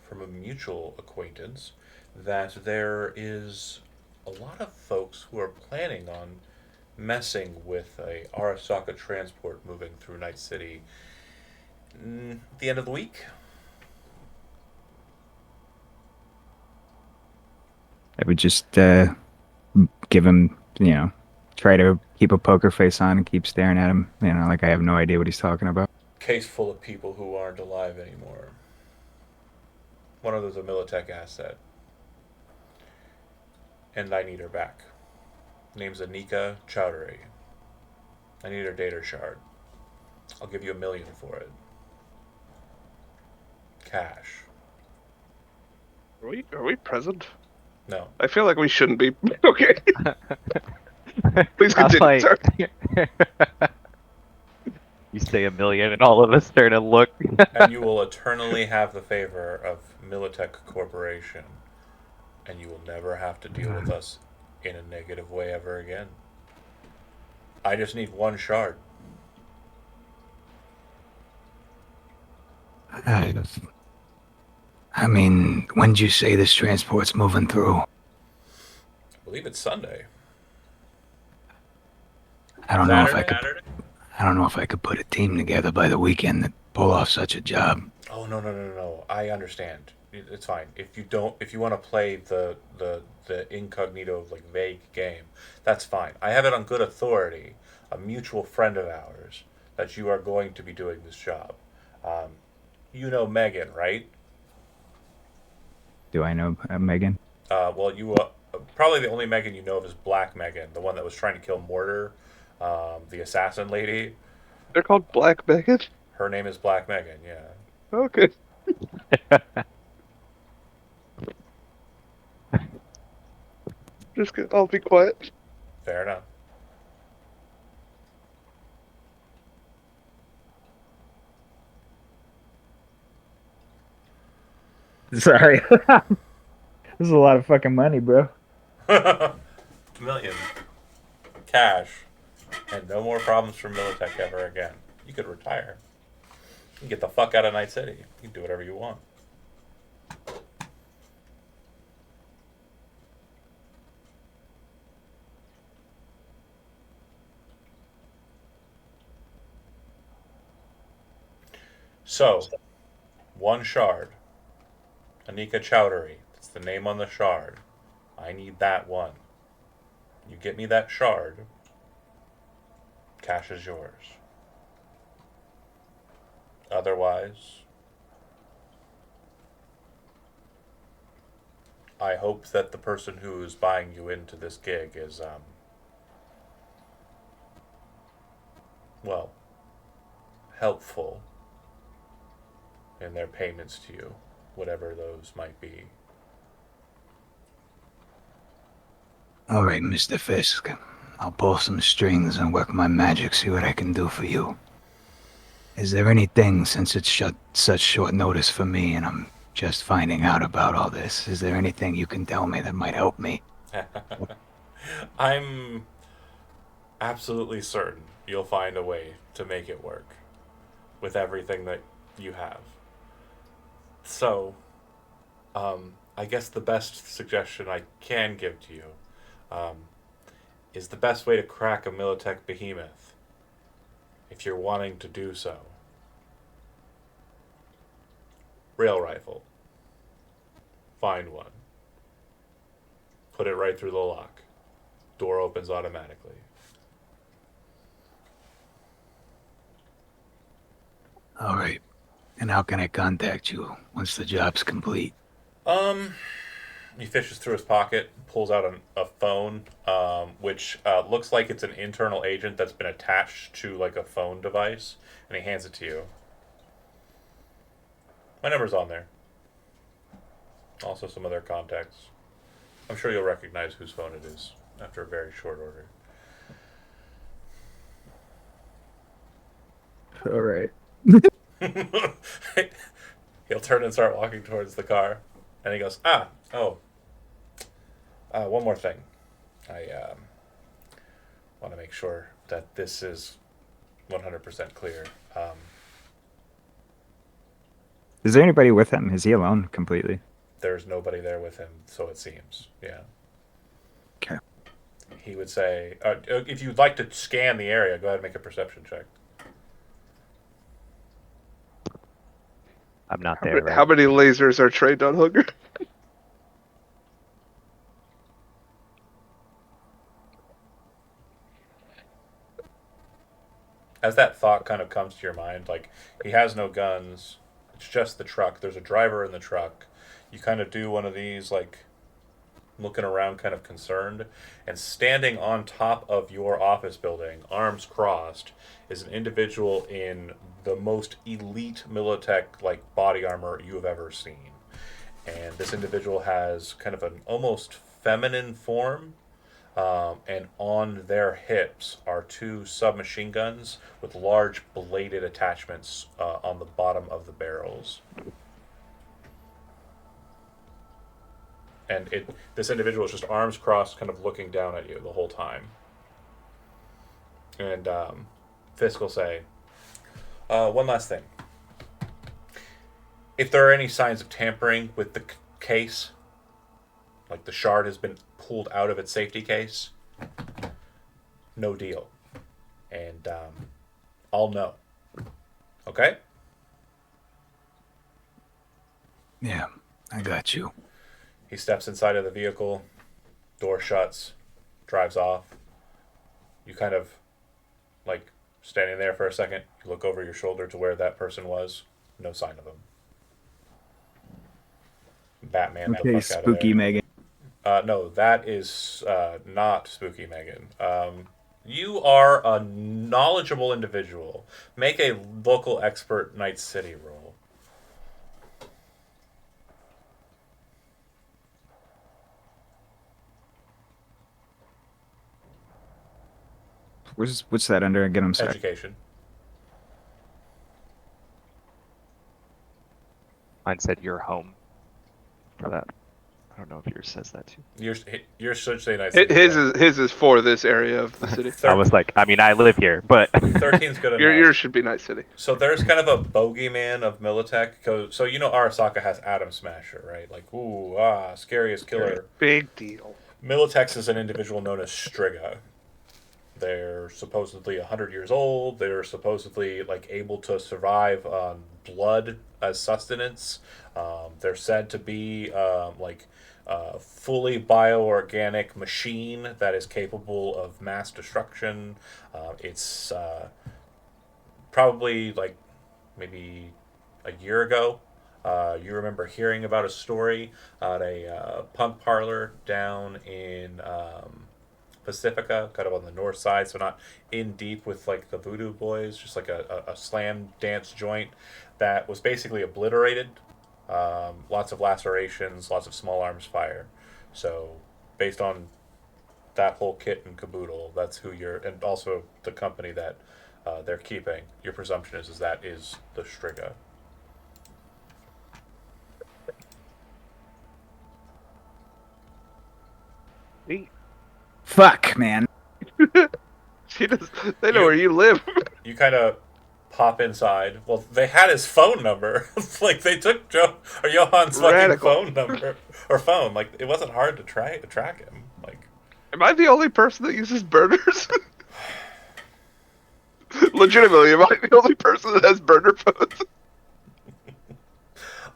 from a mutual acquaintance that there is a lot of folks who are planning on messing with a Arasaka transport moving through Night City at the end of the week. I would just give him, try to keep a poker face on and keep staring at him, like I have no idea what he's talking about. Case full of people who aren't alive anymore. One of them's a Militech asset. And I need her back. Name's Anika Chowdhury. I need her data shard. I'll give you $1 million for it. Cash. Are we present? No. I feel like we shouldn't be. Okay. Please I was continue. like- Sorry. You say $1 million, and all of us turn and look. And you will eternally have the favor of Militech Corporation. And you will never have to deal with us in a negative way ever again. I just need one shard. I mean, when'd you say this transport's moving through? I believe it's Sunday. I don't know if I Saturday? could. I don't know if I could put a team together by the weekend that pull off such a job. Oh no! I understand. It's fine. If you want to play the incognito like vague game, that's fine. I have it on good authority, a mutual friend of ours, that you are going to be doing this job. You know Megan, right? Do I know Megan? Well, you probably the only Megan you know of is Black Megan, the one that was trying to kill Mortar, the assassin lady. They're called Black Megan. Her name is Black Megan. Yeah. Okay. I'll be quiet. Fair enough. Sorry. This is a lot of fucking money, bro. $1 million. Cash. And no more problems for Militech ever again. You could retire. You can get the fuck out of Night City. You can do whatever you want. So, one shard. Anika Chowdhury. That's the name on the shard. I need that one. You get me that shard. Cash is yours. Otherwise, I hope that the person who is buying you into this gig is, helpful in their payments to you whatever those might be. All right, Mr. Fisk. I'll pull some strings and work my magic, see what I can do for you. Is there anything, since it's such short notice for me and I'm just finding out about all this, is there anything you can tell me that might help me? I'm absolutely certain you'll find a way to make it work with everything that you have. So, I guess the best suggestion I can give to you um, is the best way to crack a Militech behemoth if you're wanting to do so. Rail rifle. Find one. Put it right through the lock. Door opens automatically. All right. And how can I contact you once the job's complete? He fishes through his pocket, pulls out a phone, which looks like it's an internal agent that's been attached to like a phone device, and he hands it to you. My number's on there. Also some other contacts. I'm sure you'll recognize whose phone it is after a very short order. All right. He'll turn and start walking towards the car, and he goes, one more thing. I want to make sure that this is 100% clear. Is there anybody with him? Is he alone completely? There's nobody there with him, so it seems. Yeah. Okay. He would say, if you'd like to scan the area, go ahead and make a perception check. I'm not there. Right? How many lasers are trained on Hooker? As that thought kind of comes to your mind, like, he has no guns, it's just the truck. There's a driver in the truck. You kind of do one of these, like, looking around kind of concerned, and standing on top of your office building, arms crossed, is an individual in the most elite Militech, like, body armor you have ever seen. And this individual has kind of an almost feminine form, and on their hips are two submachine guns with large bladed attachments on the bottom of the barrels. And this individual is just arms crossed, kind of looking down at you the whole time. And Fisk will say, one last thing. If there are any signs of tampering with the case, like the shard has been pulled out of its safety case, no deal. And I'll know. Okay? Yeah, I got you. He steps inside of the vehicle, door shuts, drives off. You kind of, like, standing there for a second, you look over your shoulder to where that person was. No sign of him. Batman. Okay, the fuck out of spooky there. Megan. No, that is not Spooky Megan. You are a knowledgeable individual. Make a local expert Night City roll. What's that under again? I'm sorry. Education. Mine said your home. For that, I don't know if yours says that too. Yours should say Night City. His is for this area of the city. I was like, I mean, I live here, but 13's good enough. Yours should be Night City. So there's kind of a bogeyman of Militech. So you know Arasaka has Atom Smasher, right? Like, scariest killer. Big deal. Militech is an individual known as Striga. They're supposedly 100 years old. They're supposedly like able to survive on blood as sustenance. They're said to be fully bioorganic machine that is capable of mass destruction. It's probably like maybe a year ago. You remember hearing about a story at a punk parlor down in Pacifica, kind of on the north side, so not in deep with like the Voodoo Boys, just like a slam dance joint that was basically obliterated. lots of lacerations, lots of small arms fire. So, based on that whole kit and caboodle, that's who you're, and also the company that they're keeping. Your presumption is that is the Striga. Fuck, man. They know where you live. You kind of pop inside. Well, they had his phone number. Like they took Joe or Johan's fucking Radical. phone number or phone. Like it wasn't hard to track him. Like, Am I the only person that uses burners? Legitimately, am I the only person that has burner phones?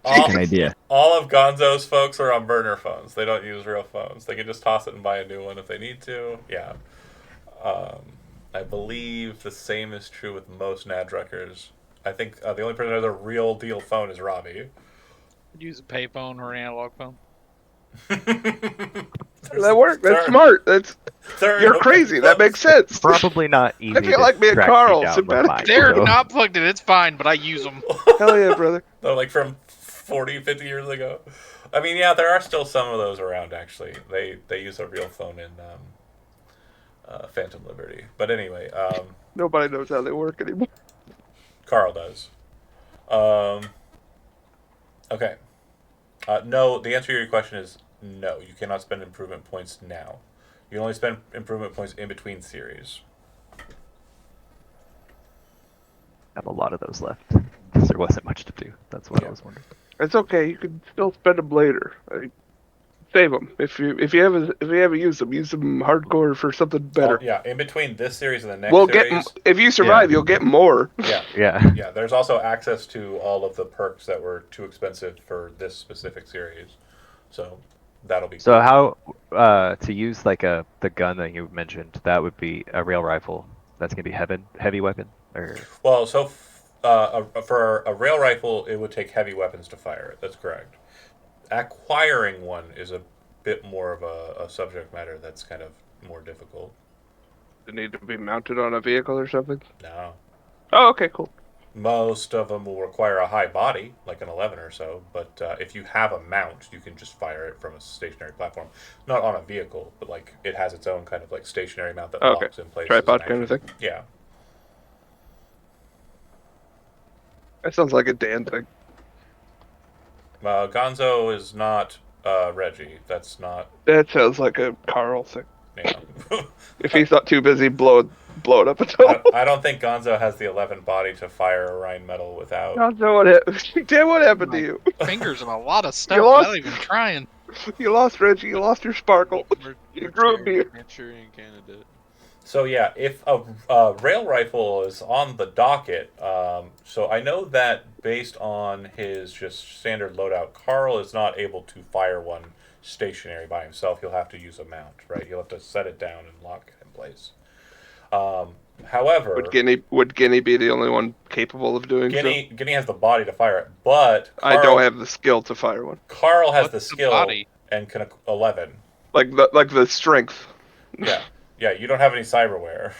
all, Good idea. all of Gonzo's folks are on burner phones. They don't use real phones. They can just toss it and buy a new one if they need to. Yeah. I believe the same is true with most Nadruckers. I think the only person that has a real deal phone is Robbie. Use a payphone or an analog phone. That works. That's smart. You're crazy. That makes sense. Probably not easy. I feel like me and track Carl, down with sympathetic. mine, They're so- not plugged in. It's fine, but I use them. Hell yeah, brother. They're like from 40, 50 years ago. I mean, yeah, there are still some of those around, actually. They use a real phone in Phantom Liberty. But anyway, Nobody knows how they work anymore. Carl does. Okay. No, the answer to your question is no. You cannot spend improvement points now. You can only spend improvement points in between series. have a lot of those left because there wasn't much to do. That's what I was wondering. It's okay. You can still spend them later. Save them if you haven't used them. Use them hardcore for something better. Oh, yeah, in between this series and the next We'll series. get if you survive, you'll get more. Yeah. Yeah. Yeah, there's also access to all of the perks that were too expensive for this specific series. So that'll be So how to use like the gun that you mentioned? That would be a rail rifle. That's gonna be heavy weapon or Well, so for a rail rifle, it would take heavy weapons to fire it. That's correct. Acquiring one is a bit more of a subject matter that's kind of more difficult. They need to be mounted on a vehicle or something. No. Oh, okay, cool. Most of them will require a high body, like an 11 or so, but if you have a mount, you can just fire it from a stationary platform. Not on a vehicle, but like it has its own kind of like stationary mount that Okay. locks in place. Tripod kind of thing. Yeah. That sounds like a Dan thing. Gonzo is not Reggie. That's not. That sounds like a Carl thing. You know. If he's not too busy blowing up a tunnel. I don't think Gonzo has the 11 body to fire a Rhine metal without. What happened? Dan, what happened to you? Fingers and a lot of stuff You lost- without even trying. You lost Reggie. You lost your sparkle. You grew a beard. Manchurian candidate. So yeah, if a rail rifle is on the docket, so I know that based on his just standard loadout, Carl is not able to fire one stationary by himself. He'll have to use a mount, right? He'll have to set it down and lock it in place. However, Would Guinea be the only one capable of doing Guinea has the body to fire it, but so? I don't have the skill to fire one. Carl has What's the the skill body? and can 11. Like the strength. Yeah, yeah. You don't have any cyberware.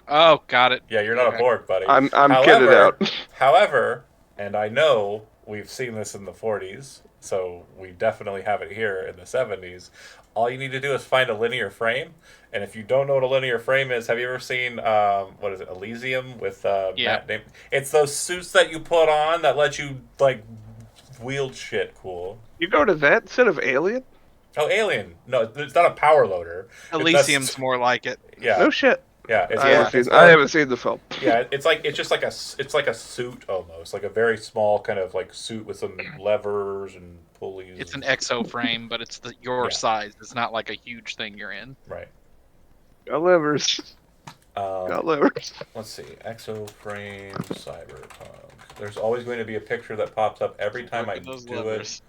Oh, got it. Yeah, you're not Okay. a Borg, buddy. I'm kitted out. However, and I know we've seen this in the 40s, so we definitely have it here in the 70s. All you need to do is find a linear frame, and if you don't know what a linear frame is, have you ever seen what is it, Elysium with Yeah. Matt Damon? It's those suits that you put on that let you like wield shit. Cool. You go to that instead of Alien? Oh, Alien. No, it's not a power loader. Elysium's more like it. Yeah. No shit. Yeah. It's I more, haven't it's seen, more- I haven't seen the film. Yeah, it's just like a suit almost, like a very small kind of like suit with some levers and pulleys. It's an exo frame, but it's your Yeah. size. It's not like a huge thing you're in. Right. Got levers. Got levers. Let's see, exo frame Cyberpunk. There's always going to be a picture that pops up every time I Look at those do levers.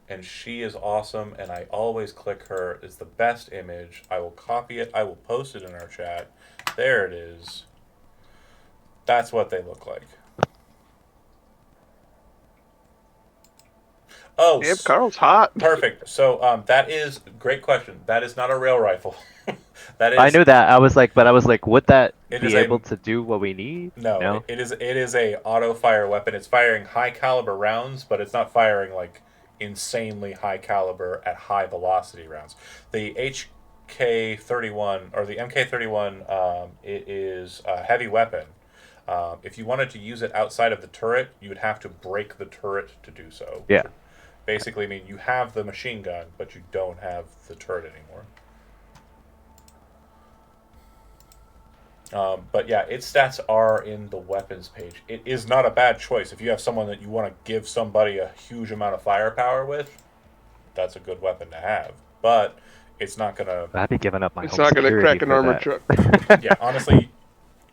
it, and she is awesome, and I always click her. It's the best image. I will copy it. I will post it in our chat. There it is. That's what they look like. Oh, Damn, Carl's hot. perfect. So that is great question. That is not a rail rifle. That is. I knew that. I was like, would that It be is able a to do what we need? no. It is a auto fire weapon. It's firing high caliber rounds, but it's not firing like insanely high caliber at high velocity rounds. The HK-31 or the MK-31, it is a heavy weapon. If you wanted to use it outside of the turret, you would have to break the turret to do so. Yeah. Basically, I mean, you have the machine gun, but you don't have the turret anymore. But yeah, its stats are in the weapons page. It is not a bad choice. If you have someone that you want to give somebody a huge amount of firepower with, that's a good weapon to have. But it's not going to... I'd be giving up my It's home not gonna security crack an for armored that. truck. Yeah, honestly,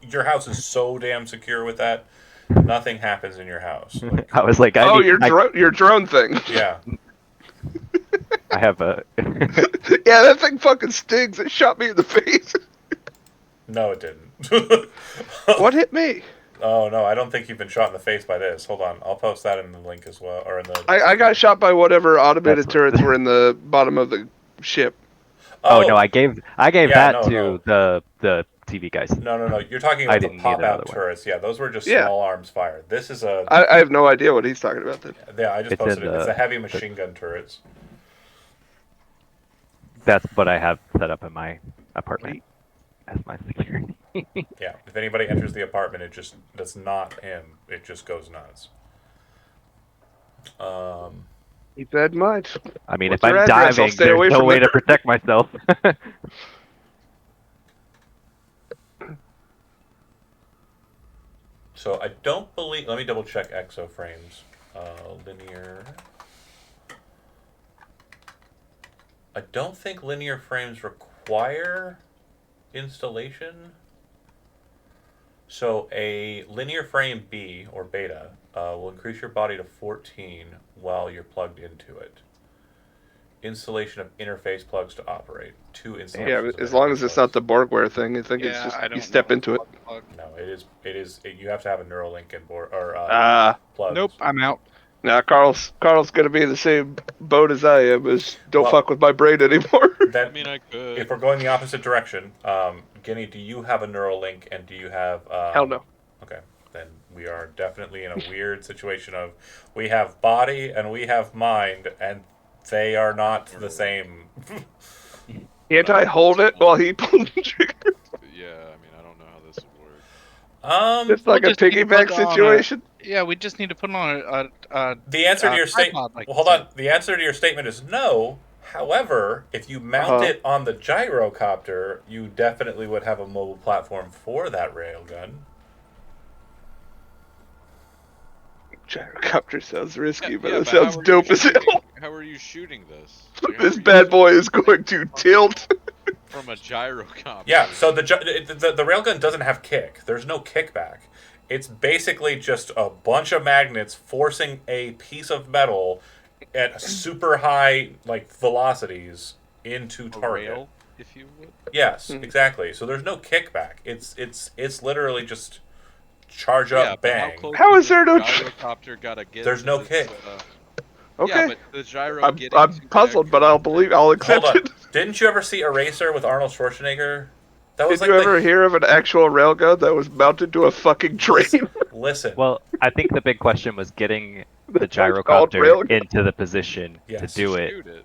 your house is so damn secure with that, nothing happens in your house. Like, I was like, Oh, your drone thing. yeah. I have a. Yeah, that thing fucking stings. It shot me in the face. No, it didn't. What hit me? Oh, no, I don't think you've been shot in the face by this. Hold on. I'll post that in the link as well. Or in the... I got shot by whatever automated That's- turrets were in the bottom of the ship. Oh no, I gave Yeah, that no, to the TV guys. No. You're talking I about the didn't need another pop-out one. turrets. Yeah, those were just Yeah. small arms fired. This is a... I have no idea what he's talking about then. Yeah, I just It's posted in it. It's the- a heavy machine gun turrets. That's what I have set up in my apartment as my security. Yeah, if anybody enters the apartment, that's not him. It just goes nuts. He said much. I mean, What's if your I'm address? I'll diving, stay away there's no from way there. to protect myself. So I don't believe... Let me double check exoframes. Linear... I don't think linear frames require installation. So a linear frame B, or beta, will increase your body to 14 while you're plugged into it. Installation of interface plugs to operate. 2 installations. Yeah, of as long as interface it's not plugs. the Borgware thing, I think it's just you step into it. No, it is. You have to have a Neuralink and board or plugs. Nope, I'm out. Now Carl's gonna be in the same boat as I am. Is don't Well- fuck with my brain anymore. That, I mean, I could. if we're going the opposite direction, Guinea, do you have a Neuralink and do you have? Hell no. Okay, then we are definitely in a weird situation of we have body and we have mind, and they are not the same. Can't I hold it while he pulls the trigger? Yeah, I mean, I don't know how this would work. It's like We'll a just need to piggyback put on situation. Yeah, we just need to put on a The answer to your statement. tripod, like Well, hold you on. The answer to your statement is no. However, if you mount Uh-huh. it on the gyrocopter, you definitely would have a mobile platform for that railgun. Gyrocopter sounds risky, Yeah, but yeah, that but sounds how are dope you as hell. shooting- How are you shooting this? Like, how This are you bad boy shooting is going to tilt. from a gyrocopter. Yeah, so the railgun doesn't have kick. There's no kickback. It's basically just a bunch of magnets forcing a piece of metal at super high velocities into a target. rail, if you would. Yes, exactly. So there's no kickback. It's literally just charge Yeah, up, but how bang. close How does is there the no gyrocopter gotta get? There's no to this, kick. Okay. Yeah, but the gyro I'm getting to puzzled, that but I'll accept Hold on. it. Didn't you ever see Eraser with Arnold Schwarzenegger? That was Did you the- ever hear of an actual railgun that was mounted to a fucking train? Listen. Well, I think the big question was getting the That's called gyrocopter railgun. into the position Yes. to do it, shoot it?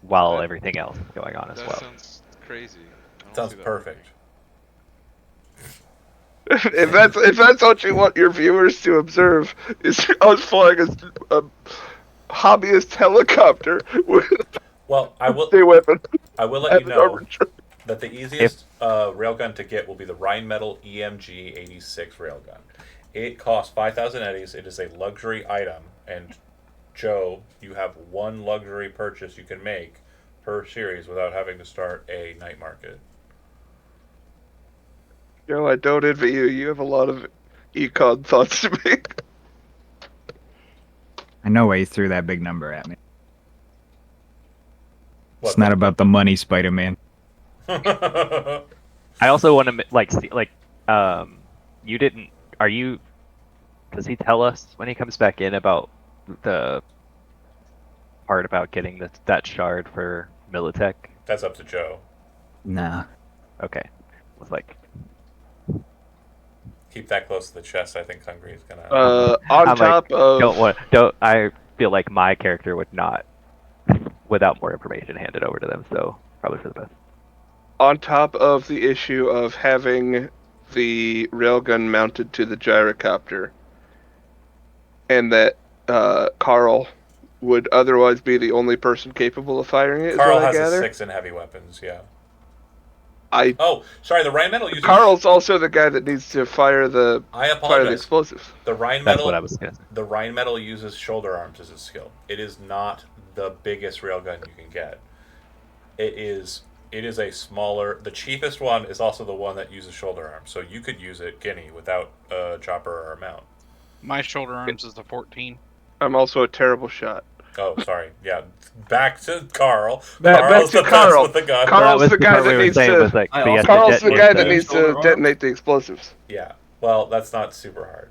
while That- everything else is going on as That well. sounds crazy. I don't Sounds see that perfect. if that's what you want your viewers to observe, is us flying a hobbyist helicopter with Well, I will a weapon let you and an know armored truck. that the easiest railgun to get will be the Rheinmetall EMG 86 railgun. It costs 5,000 eddies. It is a luxury item, and Joe, you have one luxury purchase you can make per series without having to start a night market. Joe, I don't envy you. You have a lot of econ thoughts to make. I know why you threw that big number at me. What, It's not about the money, Spider-Man. I also want to see you didn't. Are you? Does he tell us when he comes back in about the part about getting that shard for Militech? That's up to Joe. Nah. Okay. It's like Keep that close to the chest. I think Hungry is gonna. On I'm top like, of don't. I feel like my character would not, without more information, hand it over to them. So probably for the best. on top of the issue of having the railgun mounted to the gyrocopter, and that Carl would otherwise be the only person capable of firing it, is Carl what I has a gather. 6 in heavy weapons. Yeah. I Oh, sorry. The Rheinmetall uses. Carl's also the guy that needs to fire the I apologize. explosives. The That's what I Rheinmetall. was gonna say. The Rheinmetall uses shoulder arms as a skill. It is not the biggest railgun you can get. It is a smaller. The cheapest one is also the one that uses shoulder arms. So you could use it Guinea without a chopper or a mount. My shoulder arms is the 14. I'm also a terrible shot. Oh, sorry. Yeah, back to Carl. Back Carl's to the best Carl. with the gun. Carl- Carl's Well, the guy part that we were needs saying to- was like, I but he has also- to Carl's the detonate guy that needs shoulder to arm? detonate the explosives. Yeah. Well, that's not super hard.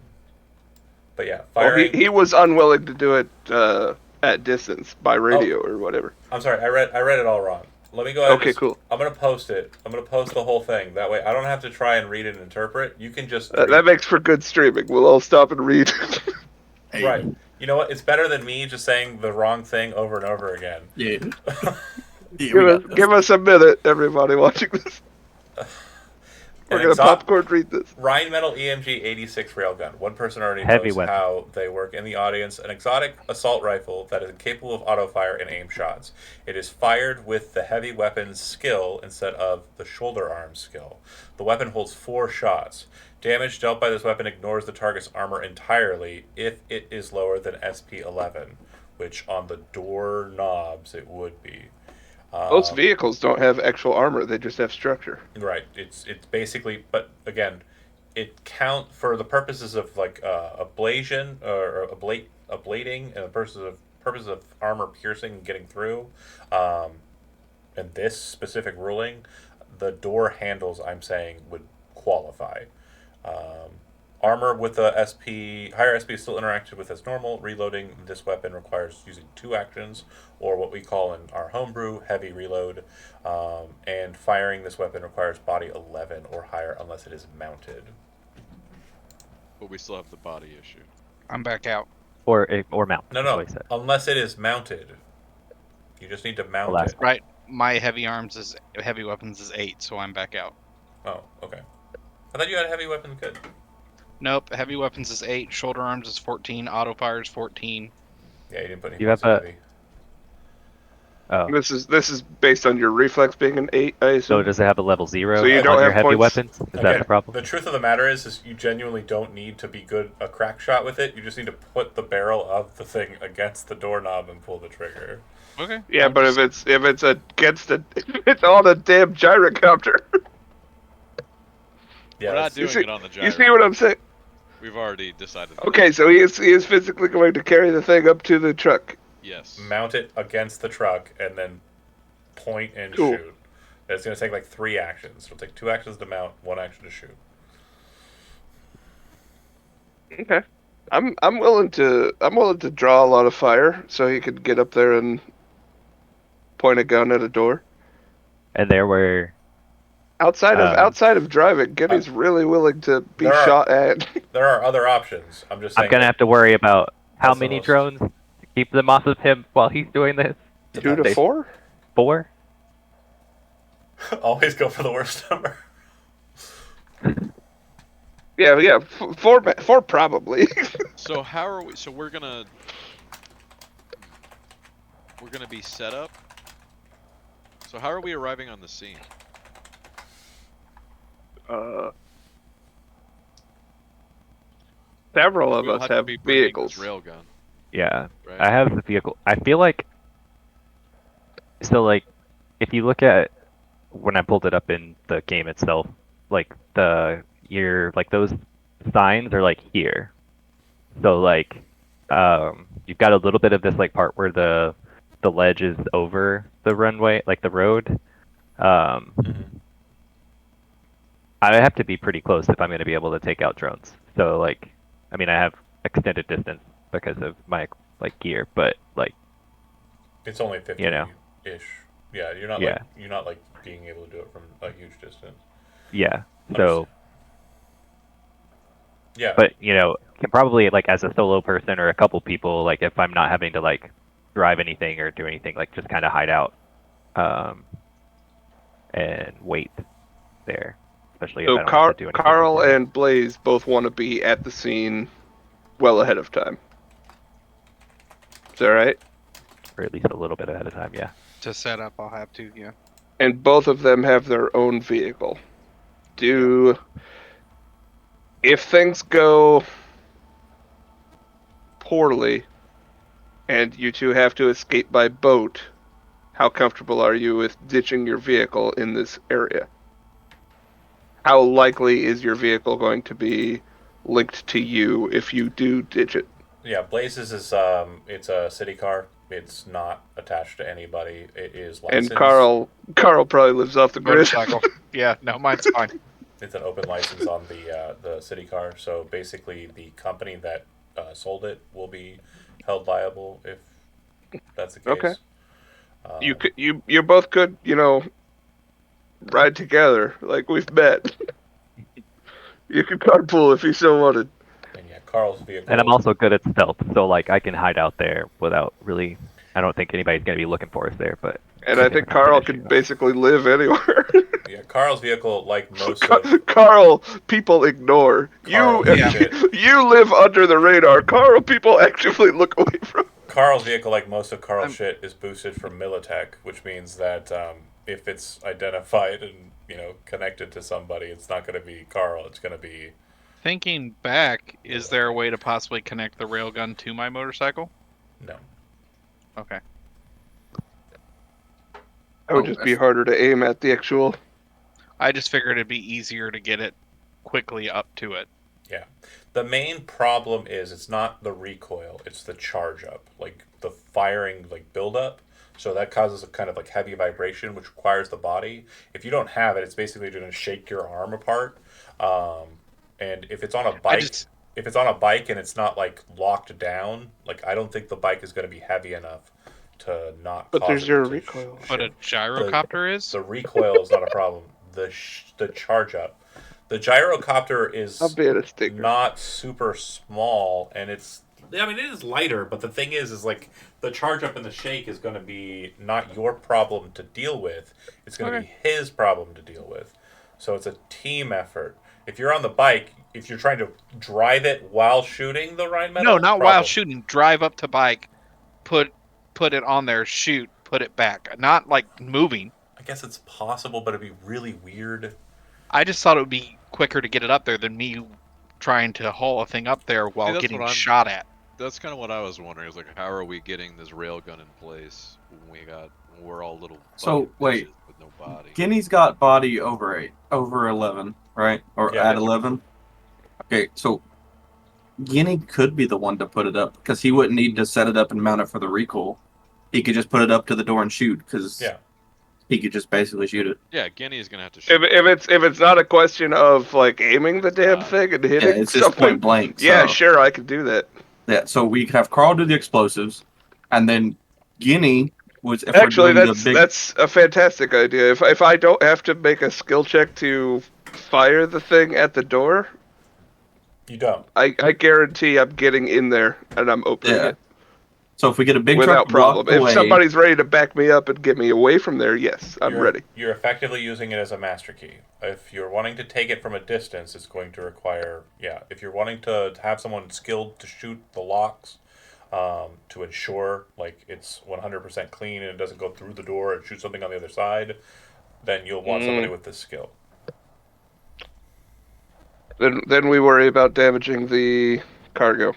But yeah, Well, firing. he was unwilling to do it at distance by radio or whatever. I'm sorry. I read it all wrong. Let me go ahead. Okay, cool. I'm gonna post it. I'm gonna post the whole thing. That way, I don't have to try and read and interpret. You can just read. That makes for good streaming. We'll all stop and read. Hey, Right. You know what? It's better than me just saying the wrong thing over and over again. Yeah. Yeah, we got this. give us a minute, everybody watching this. We're An gonna popcorn read this. Rheinmetall EMG 86 railgun. One person already Heavy knows weapon. how they work in the audience. An exotic assault rifle that is capable of auto fire and aim shots. It is fired with the heavy weapons skill instead of the shoulder arm skill. The weapon holds 4 shots. Damage dealt by this weapon ignores the target's armor entirely if it is lower than SP 11, which on the door knobs it would be. Most vehicles don't have actual armor; they just have structure. Right. It's basically, but again, it count for the purposes of like ablation or ablating, and the purposes of armor piercing and getting through. And this specific ruling, the door handles I'm saying would qualify. Armor with the higher SP is still interacted with as normal. Reloading this weapon requires using 2 actions, or what we call in our homebrew, heavy reload. And firing this weapon requires body 11 or higher unless it is mounted. But we still have the body issue. I'm back out. or mount. No, that's no, what he said. unless it is mounted. You just need to mount Well, it. Right. My heavy weapons is 8, so I'm back out. Oh, okay. I thought you had heavy weapons good. Nope. Heavy weapons is 8. Shoulder arms is 14. Auto fire is 14. Yeah, you didn't put any You have points in a- heavy. Oh, This is based on your reflex being an 8, I so assume. does it have a level 0 So you on don't your have heavy points- weapons? Is that Again, the problem? The truth of the matter is you genuinely don't need to be a crack shot with it. You just need to put the barrel of the thing against the doorknob and pull the trigger. Okay. Yeah, I'll but just- if it's against if it's on a damn gyrocopter. Yeah, We're not that's- doing see- it on the gyro. You see what I'm saying? We've already decided. that. Okay, so he is physically going to carry the thing up to the truck. Yes. mount it against the truck and then point and Cool. shoot. It's going to take like 3 actions. It'll take 2 actions to mount, 1 action to shoot. Okay. I'm willing to draw a lot of fire so he could get up there and point a gun at a door. And there were Outside of driving, Getty's really willing to be There are- shot at. There are other options. I'm just saying. I'm gonna have to worry about how That's the many most- drones to keep them off of him while he's doing this. 2 to 4? 4? Always go for the worst number. Yeah, 4 probably. So how are we? So we're gonna be set up. So how are we arriving on the scene? Several of We'll us have to have be bringing vehicles. this railgun, Yeah, right? I have the vehicle. I feel like so like if you look at when I pulled it up in the game itself, like those signs are like here. So like you've got a little bit of this like part where the ledge is over the runway, like the road. I have to be pretty close if I'm going to be able to take out drones. So like, I mean, I have extended distance because of my like gear, but like, It's only 50 You know. ish. Yeah, you're not Yeah. like being able to do it from a huge distance. Yeah. So, Yeah. but can probably like as a solo person or a couple people, like if I'm not having to like drive anything or do anything, like just kind of hide out, and wait there, especially if So I don't have to do anything. Carl beforehand. and Blaze both want to be at the scene well ahead of time. Is that right? Or at least a little bit ahead of time. Yeah. To set up, I'll have to, yeah. And both of them have their own vehicle. If things go poorly and you two have to escape by boat, how comfortable are you with ditching your vehicle in this area? How likely is your vehicle going to be linked to you if you do ditch it? Yeah, Blazes is it's a city car. It's not attached to anybody. It is licensed. And Carl probably lives off the grid. Motorcycle. Yeah, no, mine's fine. It's an open license on the city car. So basically, the company that sold it will be held liable if that's the case. Okay. You both could, ride together like we've met. You could carpool if you so wanted. And yeah, Carl's vehicle. And I'm also good at stealth, so like I can hide out there without really. I don't think anybody's gonna be looking for us there, but. And I think Carl could basically live anywhere. Yeah, Carl's vehicle, like most of Carl, people ignore. Carl, You live under the radar. Carl, people actively look away from. Carl's vehicle, like most of Carl's shit, is boosted from Militech, which means that if it's identified and connected to somebody, it's not going to be Carl. It's going to be. Thinking back, is there a way to possibly connect the railgun to my motorcycle? No. Okay. That would just be harder to aim at the actual. I just figured it'd be easier to get it quickly up to it. Yeah. The main problem is it's not the recoil, it's the charge up. Like the firing build up. So that causes a kind of heavy vibration which requires the body. If you don't have it, it's basically going to shake your arm apart. And if it's on a bike if it's on a bike and it's not locked down, I don't think the bike is going to be heavy enough to not. But there's your recoil. But a gyrocopter is. The recoil is not a problem. The charge up. The gyrocopter is not super small, and it is lighter. But the thing is the charge up and the shake is going to be not your problem to deal with. It's going to be his problem to deal with. So it's a team effort. If you're on the bike, if you're trying to drive it while shooting the Rheinmetall, no, not while shooting. Drive up to bike, put it on there, shoot, put it back. Not moving. I guess it's possible, but it'd be really weird. I just thought it would be quicker to get it up there than me trying to haul a thing up there while getting shot at. That's kind of what I was wondering. Is how are we getting this railgun in place when we're all little. So wait, with no body. Guinea's got body over 11, right? Or at 11. Okay, so Guinea could be the one to put it up because he wouldn't need to set it up and mount it for the recoil. He could just put it up to the door and shoot because he could just basically shoot it. Yeah, Guinea is gonna have to shoot. If it's not a question of aiming the damn thing and hitting it's just point blank. So. Yeah, sure, I could do that. Yeah, so we could have Carl do the explosives, and then Guinea was. Actually, that's a fantastic idea. If I don't have to make a skill check to fire the thing at the door, you don't. I guarantee I'm getting in there and I'm opening it. So if we get a big without truck problem, away, if somebody's ready to back me up and get me away from there, yes, I'm ready. You're effectively using it as a master key. If you're wanting to take it from a distance, it's going to require If you're wanting to have someone skilled to shoot the locks, to ensure it's 100% clean and it doesn't go through the door and shoot something on the other side, then you'll want somebody with this skill. Then we worry about damaging the cargo.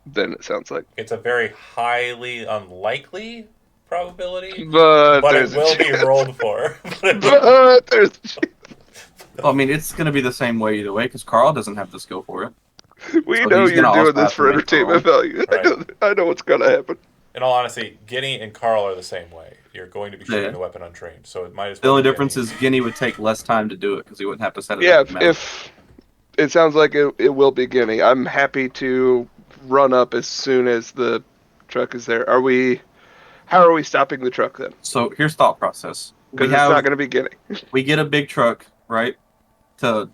Then it sounds like it's a very highly unlikely probability, but it will be rolled for. But there's. Well, I mean, it's going to be the same way either way because Carl doesn't have the skill for it. We know you're doing this for entertainment value. Right. I know what's going to happen. In all honesty, Guinea and Carl are the same way. You're going to be shooting the weapon untrained, so it might as well. The only difference is Guinea would take less time to do it because he wouldn't have to set it up. Yeah, if it sounds like it will be Guinea. I'm happy to run up as soon as the truck is there. How are we stopping the truck then? So here's thought process. Because it's not going to be Guinea. We get a big truck, right, to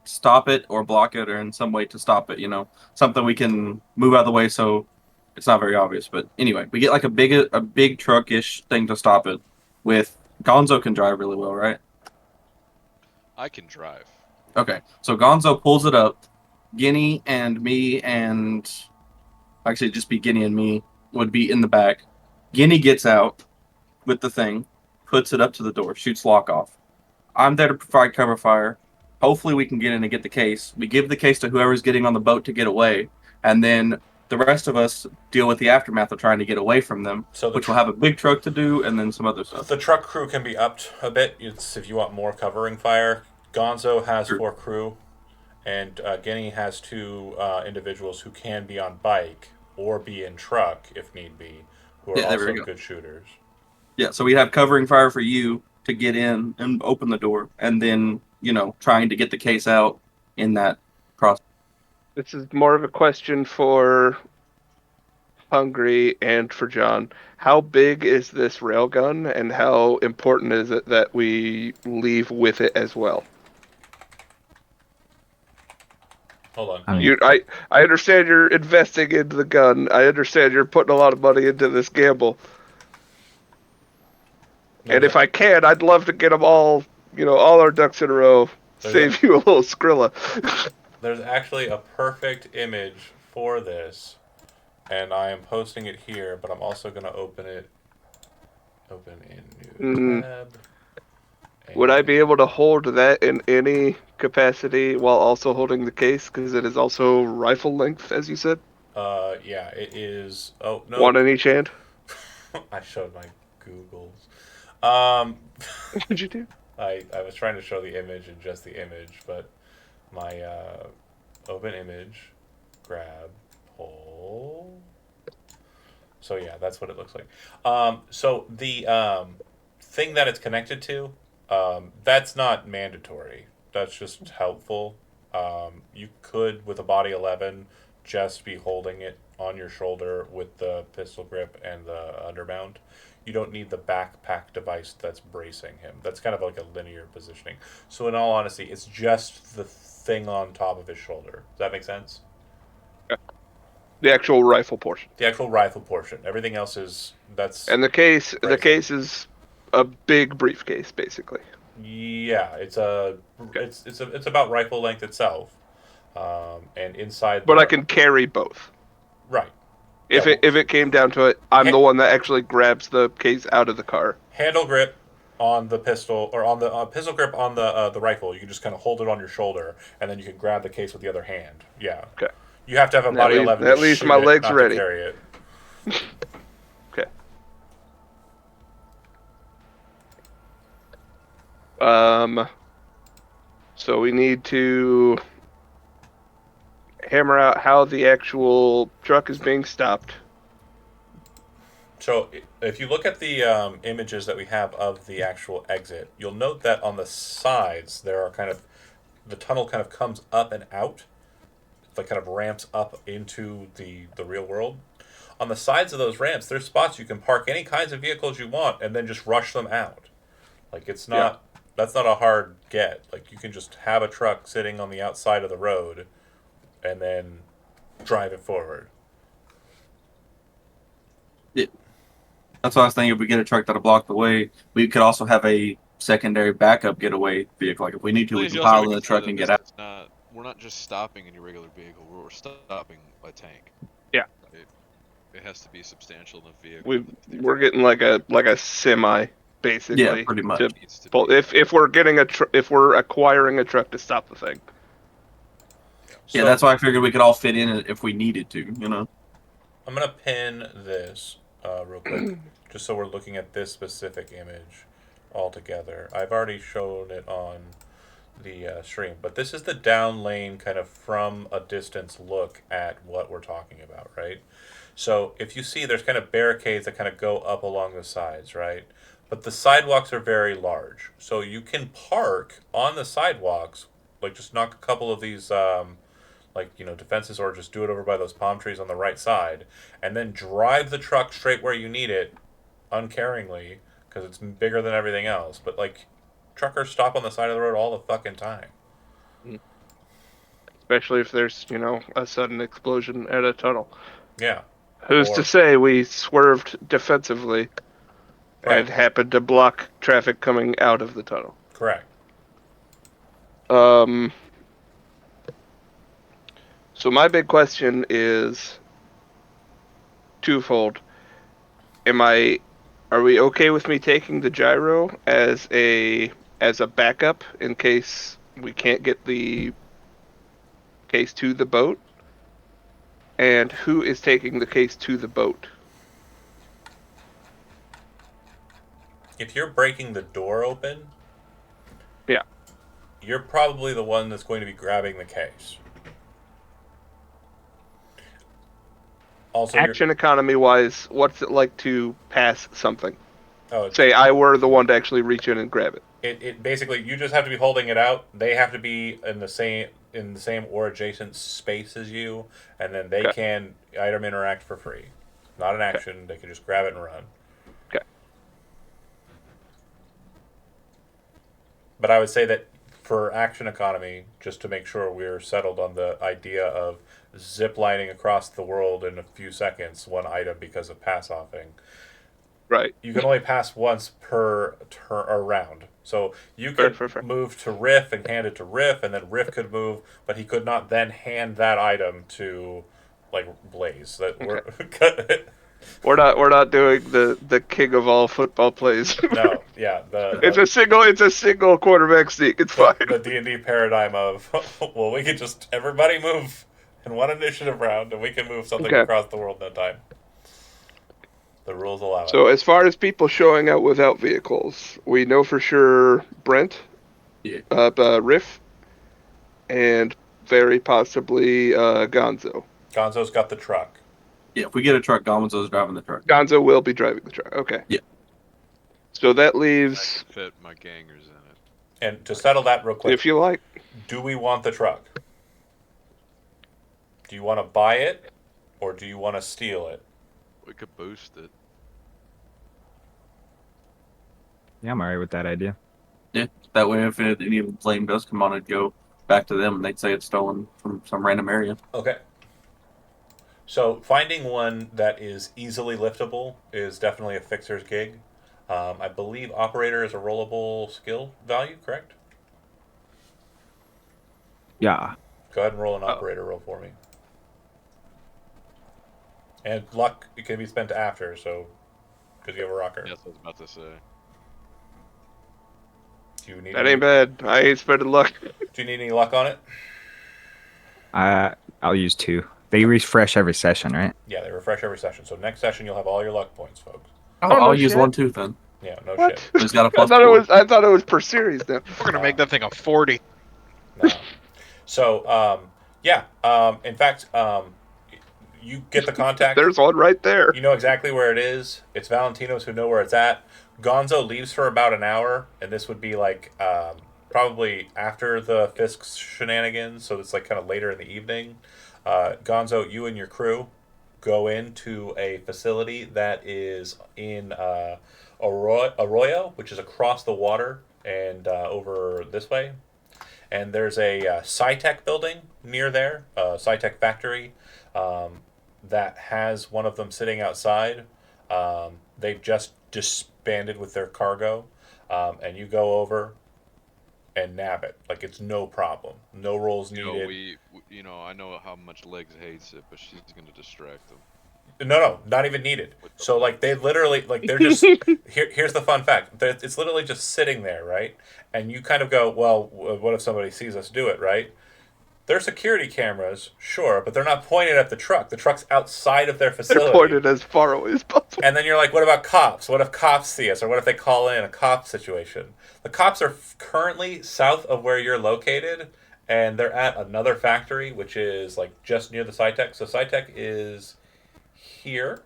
stop it or block it or in some way to stop it, something we can move out of the way so it's not very obvious. But anyway, we get like a big truck-ish thing to stop it with. Gonzo can drive really well, right? I can drive. Okay, so Gonzo pulls it up. Guinea and me and actually just be Guinea and me would be in the back. Guinea gets out with the thing, puts it up to the door, shoots lock off. I'm there to provide cover fire. Hopefully we can get in and get the case. We give the case to whoever's getting on the boat to get away, and then the rest of us deal with the aftermath of trying to get away from them, which will have a big truck to do and then some other stuff. The truck crew can be upped a bit. It's if you want more covering fire. Gonzo has 4 crew, and Guinea has 2 individuals who can be on bike or be in truck if need be, who are also good shooters. Yeah, so we have covering fire for you to get in and open the door, and then, trying to get the case out in that process. This is more of a question for Hungry and for John. How big is this railgun, and how important is it that we leave with it as well? Hold on. I understand you're investing into the gun. I understand you're putting a lot of money into this gamble. And if I can, I'd love to get them all, all our ducks in a row. Save you a little Skrilla. There's actually a perfect image for this, and I am posting it here, but I'm also going to open in new tab. Would I be able to hold that in any capacity while also holding the case? Because it is also rifle length, as you said? Yeah, it is. Oh, no. One in each hand? I showed my Googles. What did you do? I was trying to show the image and just the image, but my open image, grab, pull. So yeah, that's what it looks like. So the thing that it's connected to, that's not mandatory. That's just helpful. You could, with a body 11, just be holding it on your shoulder with the pistol grip and the undermount. You don't need the backpack device that's bracing him. That's kind of like a linear positioning. So in all honesty, it's just the thing on top of his shoulder. Does that make sense? Yeah. The actual rifle portion. The actual rifle portion. Everything else that's. And the case is a big briefcase, basically. Yeah, it's about rifle length itself, and inside. But I can carry both. Right. If it came down to it, I'm the one that actually grabs the case out of the car. Handle grip on the pistol, or on the pistol grip on the rifle. You can just kind of hold it on your shoulder, and then you can grab the case with the other hand. Yeah. Okay. You have to have a body 11. At least my legs ready. Carry it. Okay. So we need to hammer out how the actual truck is being stopped. So if you look at the images that we have of the actual exit, you'll note that on the sides there are the tunnel kind of comes up and out. It kind of ramps up into the real world. On the sides of those ramps, there's spots you can park any kinds of vehicles you want and then just rush them out. Like it's not that's not a hard get. Like you can just have a truck sitting on the outside of the road and then drive it forward. Yeah. That's what I was thinking. If we get a truck that'll block the way, we could also have a secondary backup getaway vehicle. Like if we need to, we can pile in the truck and get out. We're not just stopping in your regular vehicle. We're stopping a tank. Yeah. It has to be substantial enough vehicle. We're getting like a semi, basically. Yeah, pretty much. If we're getting if we're acquiring a truck to stop the thing. Yeah, so, that's why I figured we could all fit in it if we needed to. I'm gonna pin this real quick, just so we're looking at this specific image all together. I've already shown it on the stream, but this is the down lane kind of from a distance look at what we're talking about, right? So if you see, there's kind of barricades that kind of go up along the sides, right? But the sidewalks are very large, so you can park on the sidewalks, like just knock a couple of these defenses, or just do it over by those palm trees on the right side, and then drive the truck straight where you need it, uncaringly, because it's bigger than everything else. But like, truckers stop on the side of the road all the fucking time. Especially if there's, a sudden explosion at a tunnel. Yeah. Who's Or- to say we swerved defensively and happened to block traffic coming out of the tunnel? Correct. So my big question is twofold. Are we okay with me taking the gyro as a backup in case we can't get the case to the boat? And who is taking the case to the boat? If you're breaking the door open, Yeah. you're probably the one that's going to be grabbing the case. Also, Action economy wise, what's it like to pass something? Oh, Say I were the one to actually reach in and grab it. It basically, you just have to be holding it out. They have to be in the same or adjacent space as you, and then they can item interact for free. Not an action. They can just grab it and run. Okay. But I would say that for action economy, just to make sure we're settled on the idea of ziplining across the world in a few seconds, one item because of pass-offing. Right. You can only pass once per round. So you could move to Riff and hand it to Riff, and then Riff could move, but he could not then hand that item to, like, Blaze. We're not doing the king of all football plays. No, yeah, it's a single quarterback sneak. It's fine. The D&D paradigm of well, we can just everybody move in one initiative round, and we can move something across the world in that time. The rules allow it. So as far as people showing out without vehicles, we know for sure Brent, Riff, and very possibly Gonzo. Gonzo's got the truck. Yeah, if we get a truck, Gonzo's driving the truck. Gonzo will be driving the truck. Okay. Yeah. So that leaves... I can fit my gangers in it. And to settle that real quick... If you like. Do we want the truck? Do you want to buy it, or do you want to steal it? We could boost it. Yeah, I'm alright with that idea. Yeah, that way if any of the blame does come on, it'd go back to them, and they'd say it's stolen from some random area. Okay. So finding one that is easily liftable is definitely a fixer's gig. I believe operator is a rollable skill value, correct? Yeah. Go ahead and roll an operator roll for me. And luck, it can be spent after, so because you have a rocker. Yes, I was about to say. Do you need that ain't bad. I ain't spending luck. Do you need any luck on it? I'll use 2. They refresh every session, right? Yeah, they refresh every session. So next session you'll have all your luck points, folks. I'll use 1 too then. Yeah, no What? shit. It's got a plus I thought it was per series then. We're gonna make that thing a 40. No. So, in fact, you get the contact. There's one right there. You know exactly where it is. It's Valentino's who know where it's at. Gonzo leaves for about an hour, and this would be like probably after the Fisk's shenanigans, so it's like kind of later in the evening. Gonzo, you and your crew go into a facility that is in Arroyo, which is across the water and over this way. And there's a Cytec building near there, a Cytec factory, that has one of them sitting outside. They've just disbanded with their cargo, and you go over and nab it. Like, it's no problem. No rolls needed. I know how much Legs hates it, but she's going to distract them. No, not even needed. So, like, they literally, like, they're just, here's the fun fact. It's literally just sitting there, right? And you kind of go, well, what if somebody sees us do it, right? They're security cameras, sure, but they're not pointed at the truck. The truck's outside of their facility. They're pointed as far away as possible. And then you're like, what about cops? What if cops see us? Or what if they call in a cop situation? The cops are currently south of where you're located, and they're at another factory, which is, like, just near the Cytec. So Cytec is here.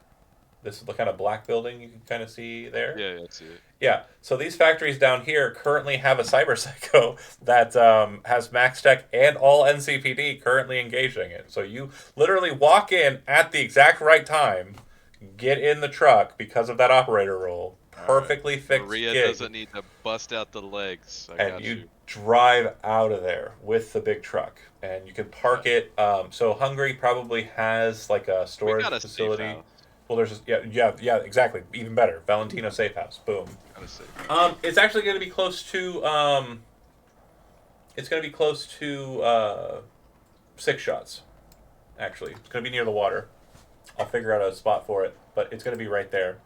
This is the kind of black building you can kind of see there. Yeah, I see it. Yeah, so these factories down here currently have a cyber psycho that has Max Tech and all NCPD currently engaging it. So you literally walk in at the exact right time, get in the truck because of that operator role, perfectly fixed Maria gig. doesn't need to bust out the legs. I And got you you. drive out of there with the big truck, and you can park it. So Hungary probably has like a We storage got a safe facility. house. Well, there's exactly. Even better, Valentino Safe House. Boom. Got a safe house. It's actually going to be close to. It's going to be close to Six Shots. Actually, it's going to be near the water. I'll figure out a spot for it, but it's going to be right there,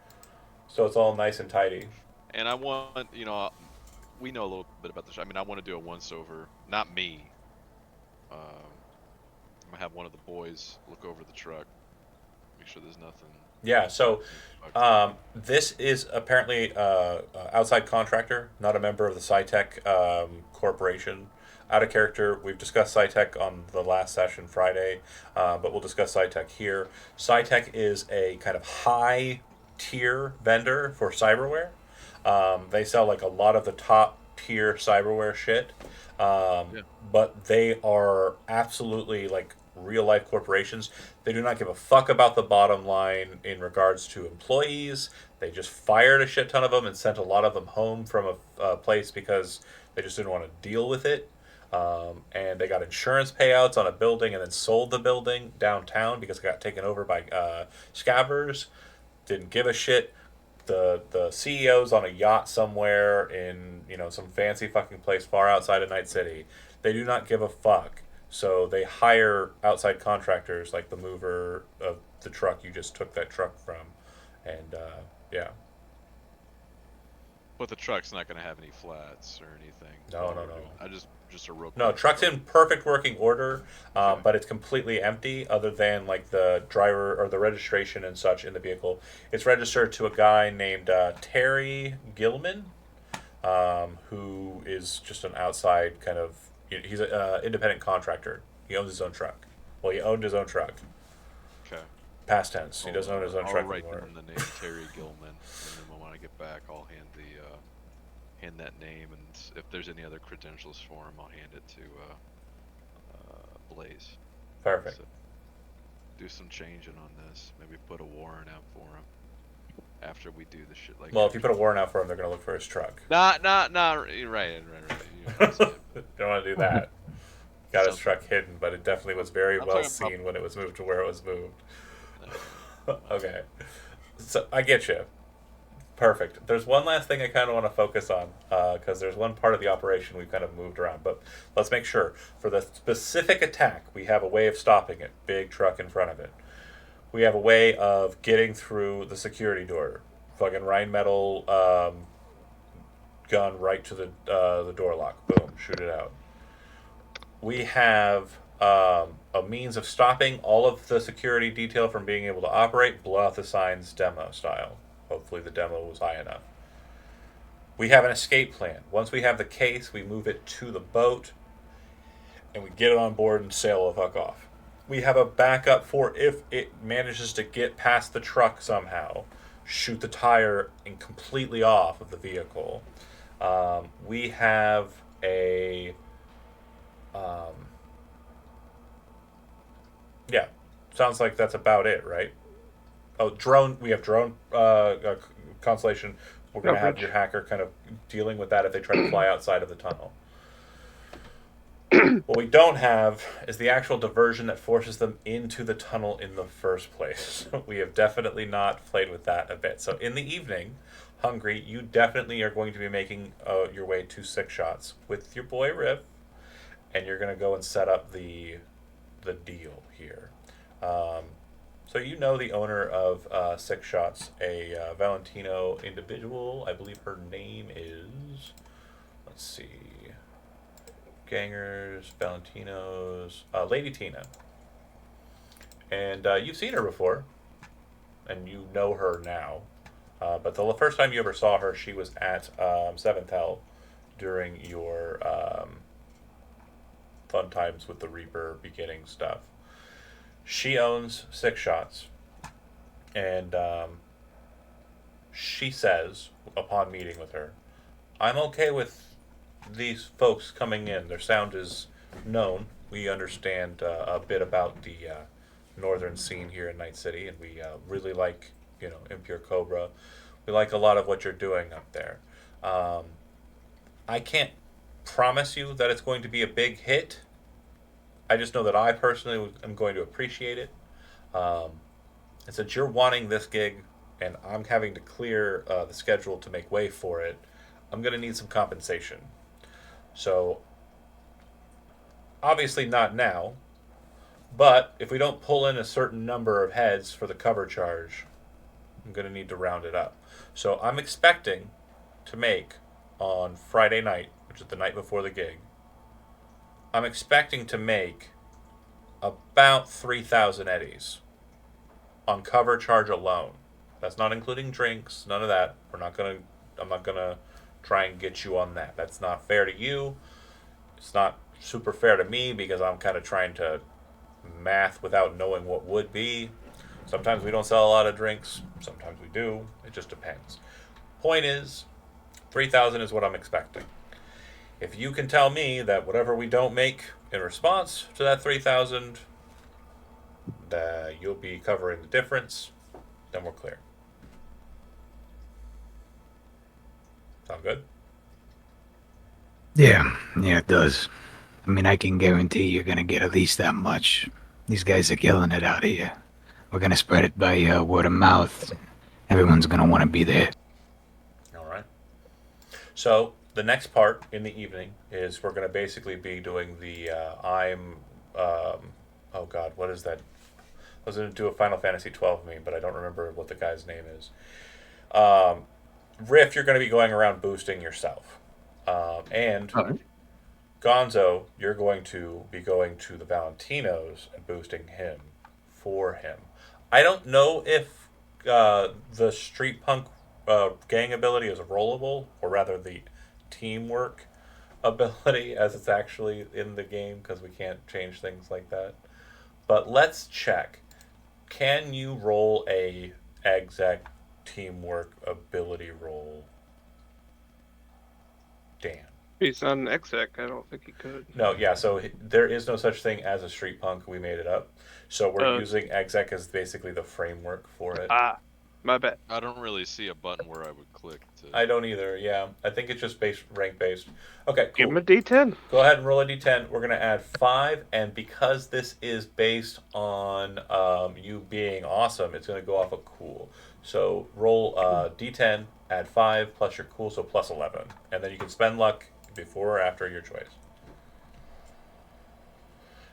so it's all nice and tidy. And I want, we know a little bit about the show. I mean, I want to do a once over. Not me. I'm gonna have one of the boys look over the truck, make sure there's nothing. Yeah. So, this is apparently outside contractor, not a member of the SciTech corporation. Out of character. We've discussed SciTech on the last session Friday, but we'll discuss SciTech here. SciTech is a kind of high tier vendor for cyberware. They sell like a lot of the top tier cyberware shit, but they are absolutely like real life corporations. They do not give a fuck about the bottom line in regards to employees. They just fired a shit ton of them and sent a lot of them home from a place because they just didn't want to deal with it. And they got insurance payouts on a building and then sold the building downtown because it got taken over by scabbers. Didn't give a shit. The CEO's on a yacht somewhere in some fancy fucking place far outside of Night City. They do not give a fuck. So they hire outside contractors like the mover of the truck you just took that truck from, and yeah. But the truck's not gonna have any flats or anything. No. I just a real. No, truck's in perfect working order, Okay. but it's completely empty other than like the driver or the registration and such in the vehicle. It's registered to a guy named Terry Gilman, who is just an outside kind of. He's an independent contractor. He owns his own truck. Well, he owned his own truck. Okay. Past tense. He doesn't own his own I'll truck write anymore. down the name Terry Gilman, and then when I get back, I'll hand that name, and if there's any other credentials for him, I'll hand it to Blaze. Perfect. So, do some changing on this. Maybe put a warrant out for him after we do the shit like. Well, if you put a warrant out for him, they're gonna look for his truck. Not right. You know what I'm saying, but- Don't want to do that. Got his Something. truck hidden, but it definitely was very I'm well talking seen about- when it was moved to where it was moved. Okay. So I get you. Perfect. There's one last thing I kind of want to focus on because there's one part of the operation we've kind of moved around. But let's make sure for the specific attack, we have a way of stopping it. Big truck in front of it. We have a way of getting through the security door. Fucking Rheinmetall gun right to the door lock. Boom. Shoot it out. We have a means of stopping all of the security detail from being able to operate. Blow out the signs demo style. Hopefully the demo was high enough. We have an escape plan. Once we have the case, we move it to the boat, and we get it on board and sail the fuck off. We have a backup for if it manages to get past the truck somehow, shoot the tire and completely off of the vehicle. We have a... yeah, sounds like that's about it, right? Oh, drone. We have drone constellation. We're going to have Coverage. your hacker kind of dealing with that if they try to fly outside of the tunnel. What we don't have is the actual diversion that forces them into the tunnel in the first place. We have definitely not played with that a bit. So in the evening, Hungry, you definitely are going to be making your way to Six Shots with your boy Riff, and you're going to go and set up the deal here. So you know the owner of Six Shots, a Valentino individual. I believe her name is, let's see, Gangers, Valentinos, Lady Tina. And you've seen her before, and you know her now. But the first time you ever saw her, she was at Seventh Hell during your fun times with the Reaper beginning stuff. She owns Six Shots, and she says, upon meeting with her, I'm okay with these folks coming in. Their sound is known. We understand a bit about the northern scene here in Night City, and we really like, Impure Cobra. We like a lot of what you're doing up there. I can't promise you that it's going to be a big hit. I just know that I personally am going to appreciate it. And since you're wanting this gig, and I'm having to clear the schedule to make way for it, I'm going to need some compensation. So, obviously not now, but if we don't pull in a certain number of heads for the cover charge, I'm going to need to round it up. So, I'm expecting to make on Friday night, which is the night before the gig, I'm expecting to make about 3,000 eddies on cover charge alone. That's not including drinks, none of that. I'm not gonna try and get you on that. That's not fair to you. It's not super fair to me because I'm kind of trying to math without knowing what would be. Sometimes we don't sell a lot of drinks. Sometimes we do. It just depends. Point is, 3,000 is what I'm expecting. If you can tell me that whatever we don't make in response to that 3,000, that you'll be covering the difference, then we're clear. Sound good? Yeah, it does. I mean, I can guarantee you're gonna get at least that much. These guys are killing it out here. We're gonna spread it by word of mouth. Everyone's gonna want to be there. All right. So the next part in the evening is we're going to basically be doing the oh God, what is that? I was going to do a Final Fantasy 12 meme, but I don't remember what the guy's name is. Riff, you're going to be going around boosting yourself. And Alright. Gonzo, you're going to be going to the Valentinos and boosting him for him. I don't know if the Street Punk gang ability is rollable, or rather the teamwork ability as it's actually in the game, because we can't change things like that. But let's check. Can you roll a exec teamwork ability roll? Dan. He's on exec. I don't think he could. No, yeah, so there is no such thing as a street punk. We made it up. So we're using exec as basically the framework for it. My bad. I don't really see a button where I would click to. I don't either, yeah. I think it's just rank based. Okay, cool. Give him a D10. Go ahead and roll a d10. We're going to add 5, and because this is based on you being awesome, it's going to go off a cool. So roll d10, add 5 plus your cool, so plus 11. And then you can spend luck before or after your choice.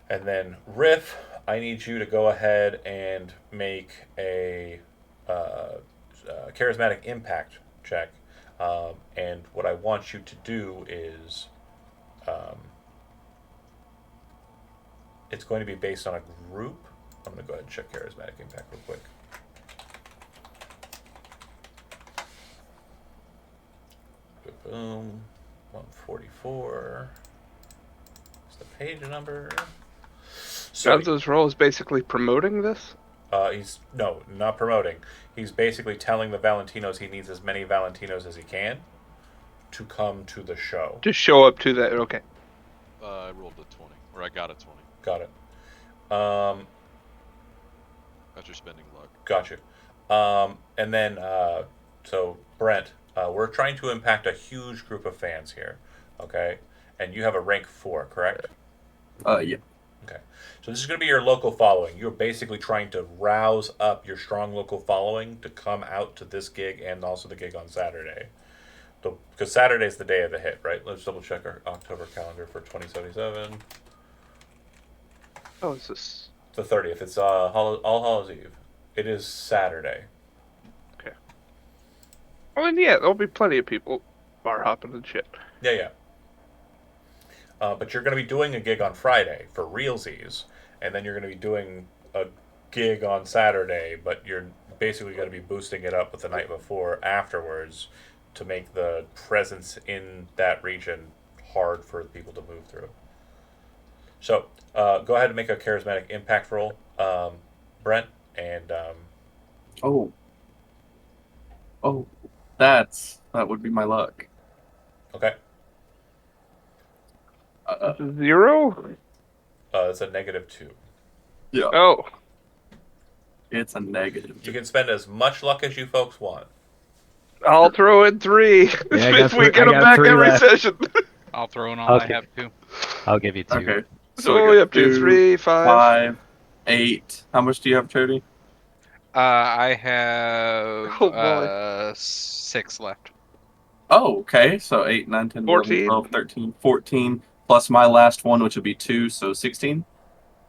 And then Riff, I need you to go ahead and make a charismatic impact check. And what I want you to do is it's going to be based on a group. I'm going to go ahead and check charismatic impact real quick. Boom. 144. What's the page number? So Gonzo's role is basically promoting this? he's not promoting. He's basically telling the Valentinos he needs as many Valentinos as he can to come to the show. Just show up to that. Okay. I rolled a 20, or I got a 20 Got it. after spending luck. Got you. And then, so Brent, we're trying to impact a huge group of fans here, okay? And you have a rank 4, correct? Yeah. Okay. So this is going to be your local following. You're basically trying to rouse up your strong local following to come out to this gig and also the gig on Saturday. Because Saturday's the day of the hit, right? Let's double check our October calendar for 2077. Oh, is this? The 30th. It's All Hallows Eve. It is Saturday. Okay. Well, then, yeah, there'll be plenty of people bar hopping and shit. Yeah. But you're going to be doing a gig on Friday for realsies, and then you're going to be doing a gig on Saturday, but you're basically going to be boosting it up with the night before afterwards to make the presence in that region hard for people to move through. So go ahead and make a charismatic impact roll, Brent, and Oh, that would be my luck. okay. 0? It's a -2. Yeah, Oh. it's a negative. You can spend as much luck as you folks want. I'll throw in 3 Yeah, I got if we three- get I them got back 3 every left. session. I'll throw in all I Okay. have too. I'll give you 2. Okay. So we what are we got up to? 2, 3, 5? 5, 8. How much do you have, Jody? I have Oh, boy. 6 left. Oh, okay. So 8, 9, 10, 11, 14. 12, 13, 14, plus my last one, which would be 2, so 16.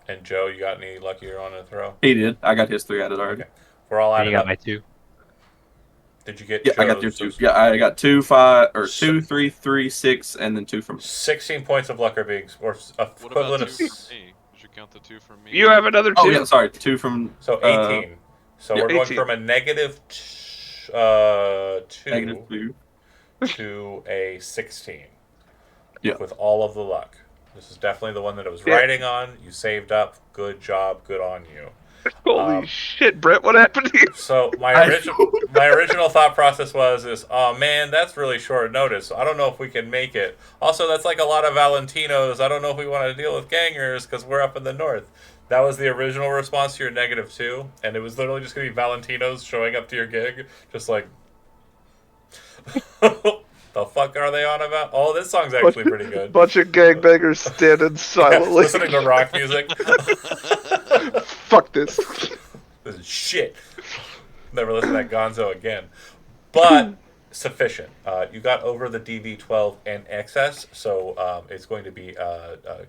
And Joe, you got any luckier on a throw? He did. I got his 3 added already. Okay. We're all And added you got up. my 2. Did you get Yeah, Joe's? I got your 2. Yeah, I got 2, 5, or So- 2, 3, 3, 6, and then 2 from 16 points of luck are being, or What about equivalent 2 of, from me? Did you count the 2 from me? You have another 2? Oh, yeah, sorry. 2 from. so 18. So yeah, we're going 18. from a negative 2 Negative 2. to a 16. Yeah. With all of the luck. This is definitely the one that I was Yeah. writing on. You saved up. Good job. Good on you. Holy shit, Brett, what happened to you? So my I- original thought process was oh man, that's really short notice. I don't know if we can make it. Also, that's like a lot of Valentinos. I don't know if we want to deal with gangers because we're up in the north. That was the original response to your negative 2, and it was literally just gonna be Valentinos showing up to your gig, just like, the fuck are they on about? Oh, this song's actually pretty good. Bunch of gangbangers standing Yeah, silently. listening to rock music. Fuck this. This is shit. Never listen to that Gonzo again. But sufficient. You got over the DV12 and excess, so it's going to be a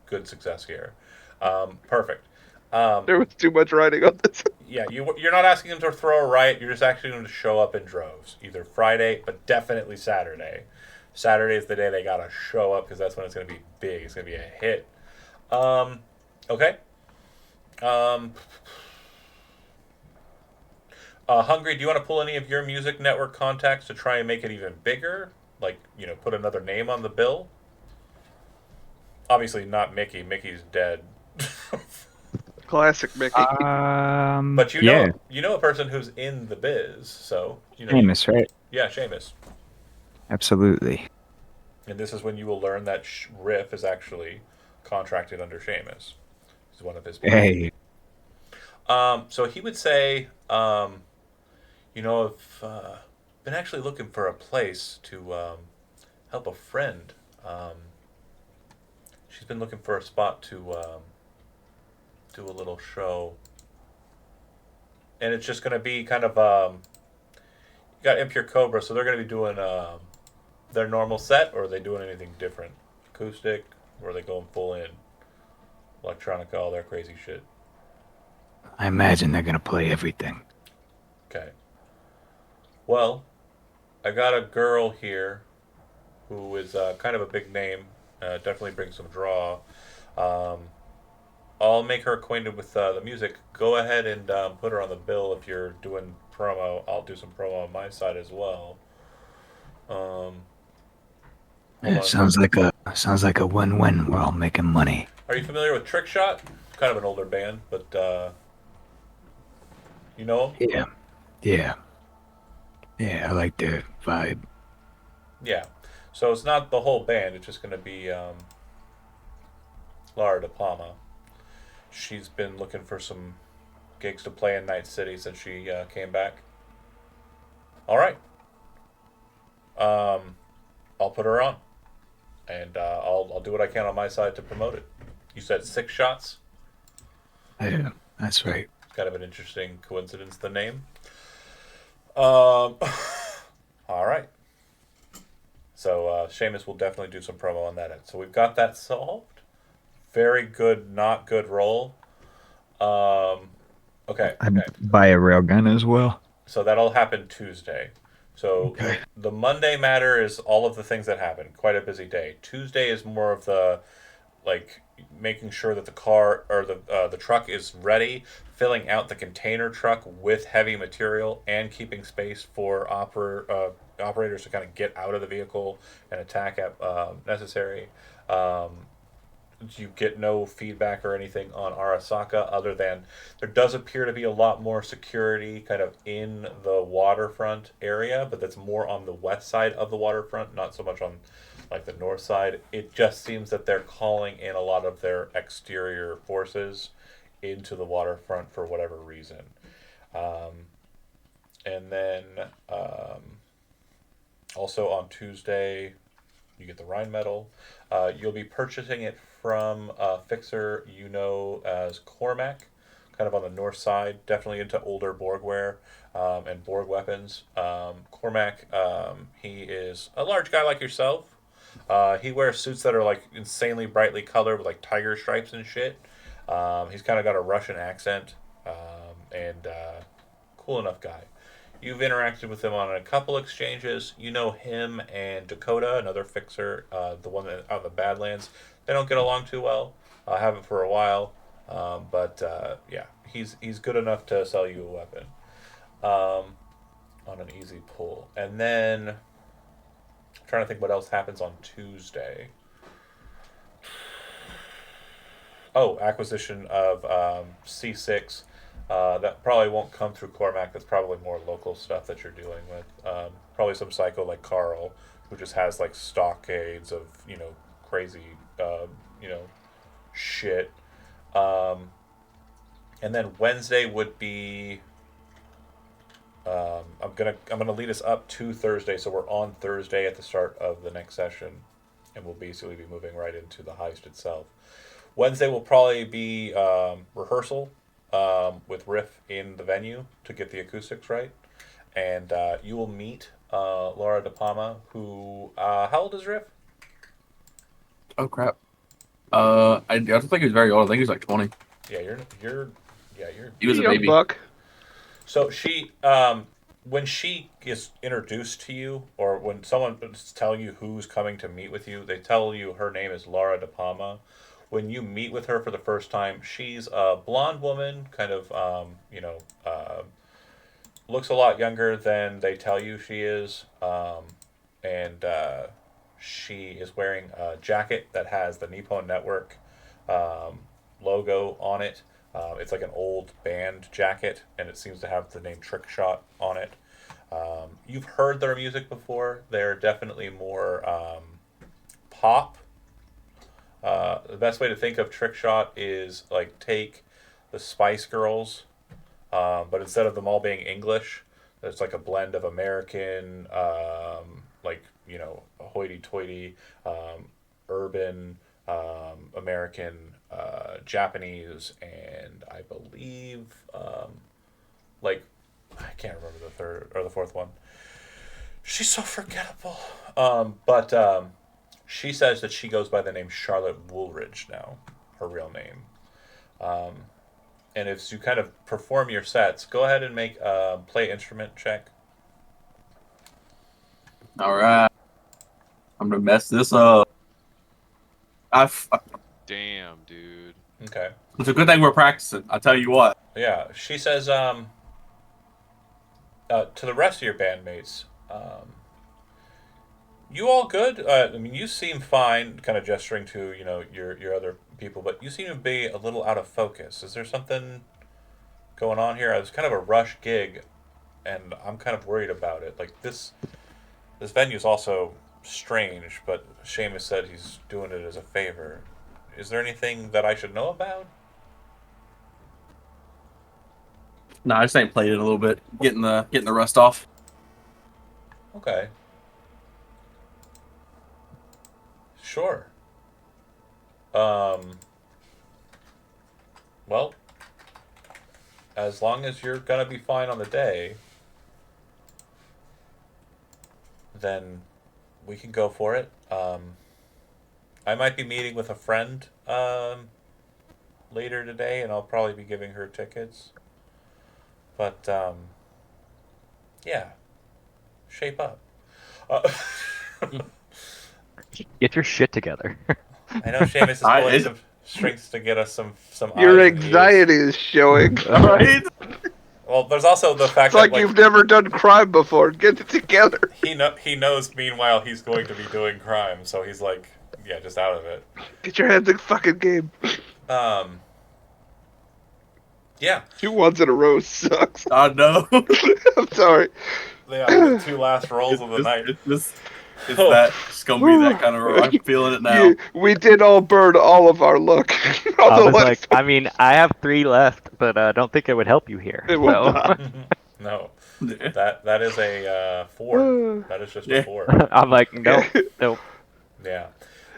good success here. Perfect. There was too much writing on this. Yeah, you're not asking them to throw a riot. You're just asking them to show up in droves. Either Friday, but definitely Saturday. Saturday is the day they gotta show up because that's when it's gonna be big. It's gonna be a hit. Okay. Hungry, do you want to pull any of your music network contacts to try and make it even bigger? Like, put another name on the bill? Obviously not Mickey. Mickey's dead. Classic Mickey. But yeah, you know a person who's in the biz, so Seamus, right? Yeah, Seamus. Absolutely. And this is when you will learn that Riff is actually contracted under Seamus. He's one of his people. Hey, So he would say, I've been actually looking for a place to help a friend. She's been looking for a spot to do a little show. And it's just going to be kind of, you got Impure Cobra, so they're going to be doing their normal set, or are they doing anything different? Acoustic, or are they going full in? Electronica, all their crazy shit. I imagine they're gonna play everything. Okay. Well, I got a girl here who is kind of a big name. Definitely brings some draw. I'll make her acquainted with the music. Go ahead and put her on the bill if you're doing promo. I'll do some promo on my side as well. Hold on. Sounds like a win-win. We're all making money. Are you familiar with Trick Shot? Kind of an older band, but you know them? Yeah. I like their vibe. Yeah. So it's not the whole band. It's just going to be Lara De Palma. She's been looking for some gigs to play in Night City since she came back. All right. I'll put her on, and I'll do what I can on my side to promote it. You said 6 shots. Yeah, that's right. It's kind of an interesting coincidence, the name. All right. So Seamus will definitely do some promo on that end. So we've got that solved. Very good, not good roll. Okay. I'd buy a railgun as well. So that'll happen Tuesday. So the Monday matter is all of the things that happen. Quite a busy day. Tuesday is more of the making sure that the car or the truck is ready, filling out the container truck with heavy material, and keeping space for operators to kind of get out of the vehicle and attack at necessary. You get no feedback or anything on Arasaka other than there does appear to be a lot more security kind of in the waterfront area, but that's more on the west side of the waterfront, not so much on the north side. It just seems that they're calling in a lot of their exterior forces into the waterfront for whatever reason. And then Also on Tuesday, you get the Rhine medal. You'll be purchasing it from a fixer you know as Cormac, kind of on the north side, definitely into older Borgware and Borg weapons. Cormac, he is a large guy like yourself. He wears suits that are like insanely brightly colored with like tiger stripes and shit. He's kind of got a Russian accent, and cool enough guy. You've interacted with him on a couple exchanges. You know him and Dakota, another fixer, the one that, out of the Badlands. They don't get along too well. I haven't for a while, but yeah, he's good enough to sell you a weapon on an easy pull. And then, I'm trying to think what else happens on Tuesday. Oh, acquisition of C6. That probably won't come through Cormac. That's probably more local stuff that you're dealing with. Probably some psycho like Carl, who just has like stockades of crazy shit. And then Wednesday would be. I'm gonna lead us up to Thursday, so we're on Thursday at the start of the next session, and we'll basically be moving right into the heist itself. Wednesday will probably be rehearsal with Riff in the venue to get the acoustics right, and you will meet Laura De Palma, who how old is Riff? Oh crap! I don't think he's very old. I think he's like 20. Yeah, you're. He was a Young baby. buck. So she, when she is introduced to you, or when someone is telling you who's coming to meet with you, they tell you her name is Laura De Palma. When you meet with her for the first time, she's a blonde woman, kind of, looks a lot younger than they tell you she is, and she is wearing a jacket that has the Nippon Network logo on it. It's like an old band jacket, and it seems to have the name Trick Shot on it. You've heard their music before. They're definitely more pop. The best way to think of Trick Shot is like take the Spice Girls, but instead of them all being English, it's like a blend of American, hoity-toity, urban, American, Japanese, and I believe, I can't remember the third or the fourth one. She's so forgettable. But she says that she goes by the name Charlotte Woolridge now, her real name. And if you kind of perform your sets, go ahead and make a play instrument check. All right. I'm gonna mess this up. Damn, dude. Okay. It's a good thing we're practicing. I tell you what. Yeah, she says to the rest of your bandmates, you all good? I mean, you seem fine, kind of gesturing to, your other people, but you seem to be a little out of focus. Is there something going on here? It's kind of a rush gig, and I'm kind of worried about it. Like, this venue's also strange, but Seamus said he's doing it as a favor. Is there anything that I should know about? No, I just ain't played it a little bit, getting the rust off. Okay. Sure. Well, as long as you're gonna be fine on the day, then we can go for it. I might be meeting with a friend later today, and I'll probably be giving her tickets. But yeah, shape up. Get your shit together. I know Seamus is pulling some strings to get us some Your eyes and ears. anxiety is showing. Right? Well, there's also the fact It's like that you've never done crime before. Get it together. he knows. Meanwhile, he's going to be doing crime, so he's like, yeah, just out of it. Get your heads in the fucking game. Yeah. 2 ones in a row sucks. I know. I'm sorry. They are the 2 last rolls of the night. It's gonna be that kind of. I'm feeling it now. We did all burn all of our luck. I was like, I mean, I have 3 left, but I don't think it would help you here. It will So. not. No, that is a 4. That is just a 4. I'm like, nope, nope. Yeah.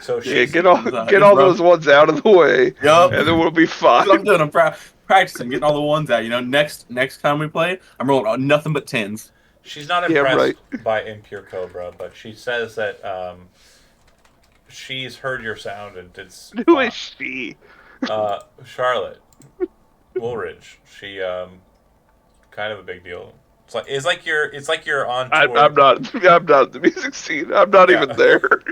So Yeah, she's get all it's rough. those ones out of the way, Yup. and then we'll be fine. That's what I'm doing. I'm practicing, getting all the ones out. Next time we play, I'm rolling on nothing but 10s. she's not Yeah, impressed right. by Impure Cobra, but she says that she's heard your sound and it's Who is she? Charlotte Woolridge. She kind of a big deal. It's like you're on tour. I'm not the music scene. I'm not even there.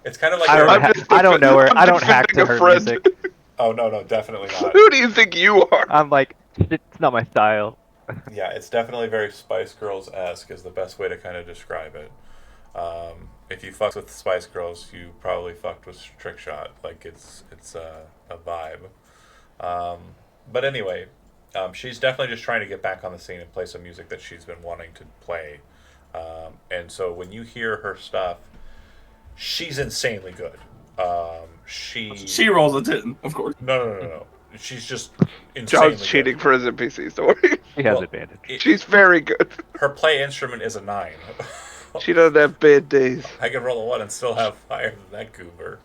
It's kind of like I don't know her. I don't hack to defending a her friend. music. Oh no, definitely not. Who do you think you are? I'm like, it's not my style. Yeah, it's definitely very Spice Girls esque is the best way to kind of describe it. If you fucked with Spice Girls, you probably fucked with Trick Shot. Like it's a vibe. But anyway, she's definitely just trying to get back on the scene and play some music that she's been wanting to play. And so when you hear her stuff, she's insanely good. She rolls a 10, of course. No. She's just insanely John's cheating good. for his NPC story. She has advantage. She's very good. Her play instrument is a 9. She doesn't have bad days. I can roll a 1 and still have higher than that goober.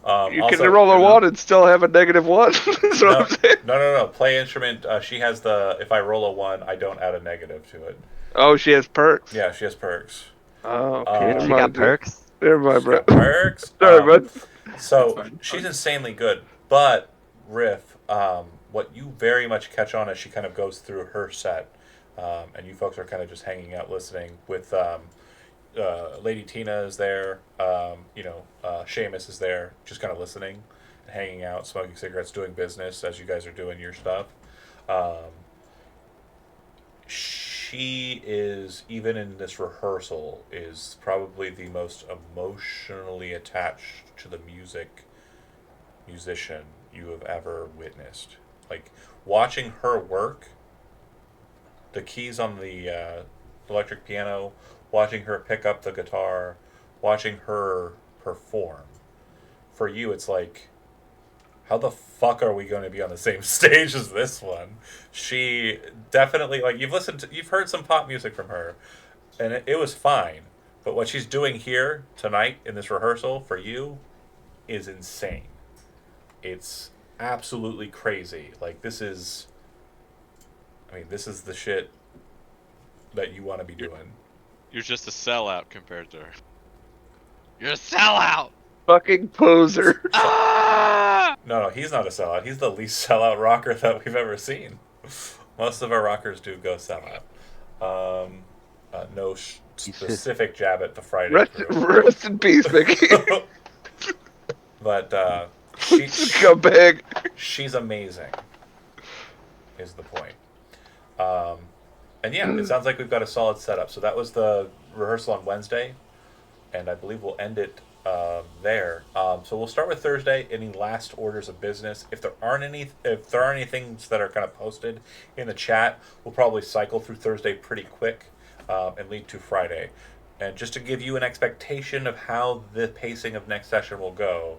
You Also, can roll a 1 and still have a -1. That's what I'm saying. No. Play instrument. She has if I roll a 1, I don't add a negative to it. Oh, she has perks. Yeah, she has perks. Oh, okay. She got perks. Never mind, She bro. got perks. Sorry, bud. So she's insanely good. But Riff, what you very much catch on as she kind of goes through her set, and you folks are kind of just hanging out listening with. Lady Tina is there. Seamus is there, just kind of listening, hanging out, smoking cigarettes, doing business as you guys are doing your stuff. She is, even in this rehearsal, is probably the most emotionally attached to the musician you have ever witnessed. Like watching her work, the keys on the electric piano, watching her pick up the guitar, watching her perform. For you, it's like, how the fuck are we going to be on the same stage as this one? She definitely, like, you've heard some pop music from her, and it was fine. But what she's doing here tonight in this rehearsal for you is insane. It's absolutely crazy. Like, this is the shit that you want to be doing. You're just a sellout compared to her. You're a sellout! Fucking poser. No, he's not a sellout. He's the least sellout rocker that we've ever seen. Most of our rockers do go sellout. No specific jab at the Friday crew. Rest in peace, Mickey. But Come back. she's amazing, is the point. And yeah, it sounds like we've got a solid setup. So that was the rehearsal on Wednesday, and I believe we'll end it there. So we'll start with Thursday. Any last orders of business? If there aren't any things that are kind of posted in the chat, we'll probably cycle through Thursday pretty quick and lead to Friday. And just to give you an expectation of how the pacing of next session will go,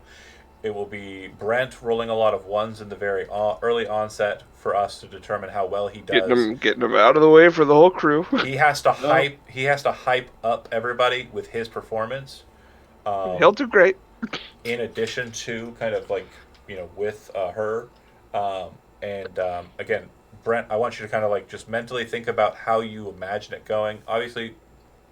it will be Brent rolling a lot of 1s in the very early onset for us to determine how well he does. Getting him out of the way for the whole crew. He has to hype up everybody with his performance. He'll do great. In addition to kind of like, with her. Again, Brent, I want you to kind of like just mentally think about how you imagine it going. Obviously,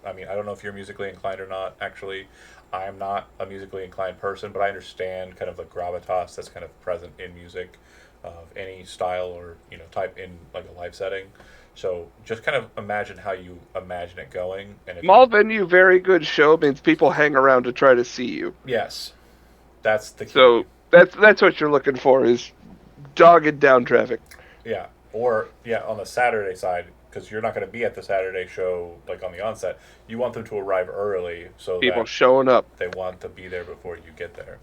I don't know if you're musically inclined or not. Actually, I am not a musically inclined person, but I understand kind of the gravitas that's kind of present in music of any style or type in like a live setting. So just kind of imagine how you imagine it going. And Small venue, very good show means people hang around to try to see you. Yes, that's the key. So that's what you're looking for is dogged down traffic. Yeah, or on the Saturday side, because you're not going to be at the Saturday show like on the onset. You want them to arrive early so people that showing up. They want to be there before you get there.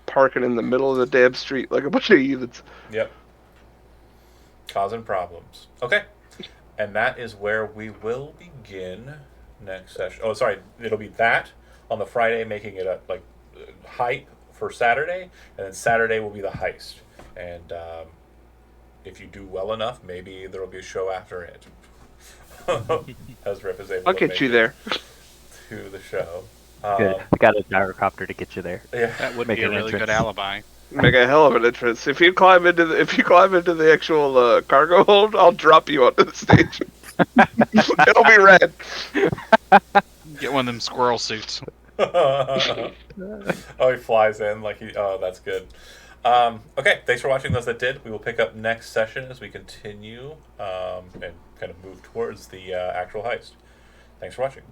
Parking in the middle of the damn street like a bunch of heathens. Yep. Causing problems. Okay. And that is where we will begin next session. Oh, sorry. It'll be that on the Friday, making it a hype for Saturday, and then Saturday will be the heist. And if you do well enough, maybe there will be a show after it. as Rip is able I'll to get make you it there. to the show. Good. We got a gyrocopter to get you there. Yeah. That would Make be a an really good entrance. alibi. Make a hell of an entrance. If you climb into the actual cargo hold, I'll drop you onto the stage. It'll be rad. Get one of them squirrel suits. Oh, he flies in like he. Oh, that's good. Okay, thanks for watching. Those that did, we will pick up next session as we continue and kind of move towards the actual heist. Thanks for watching.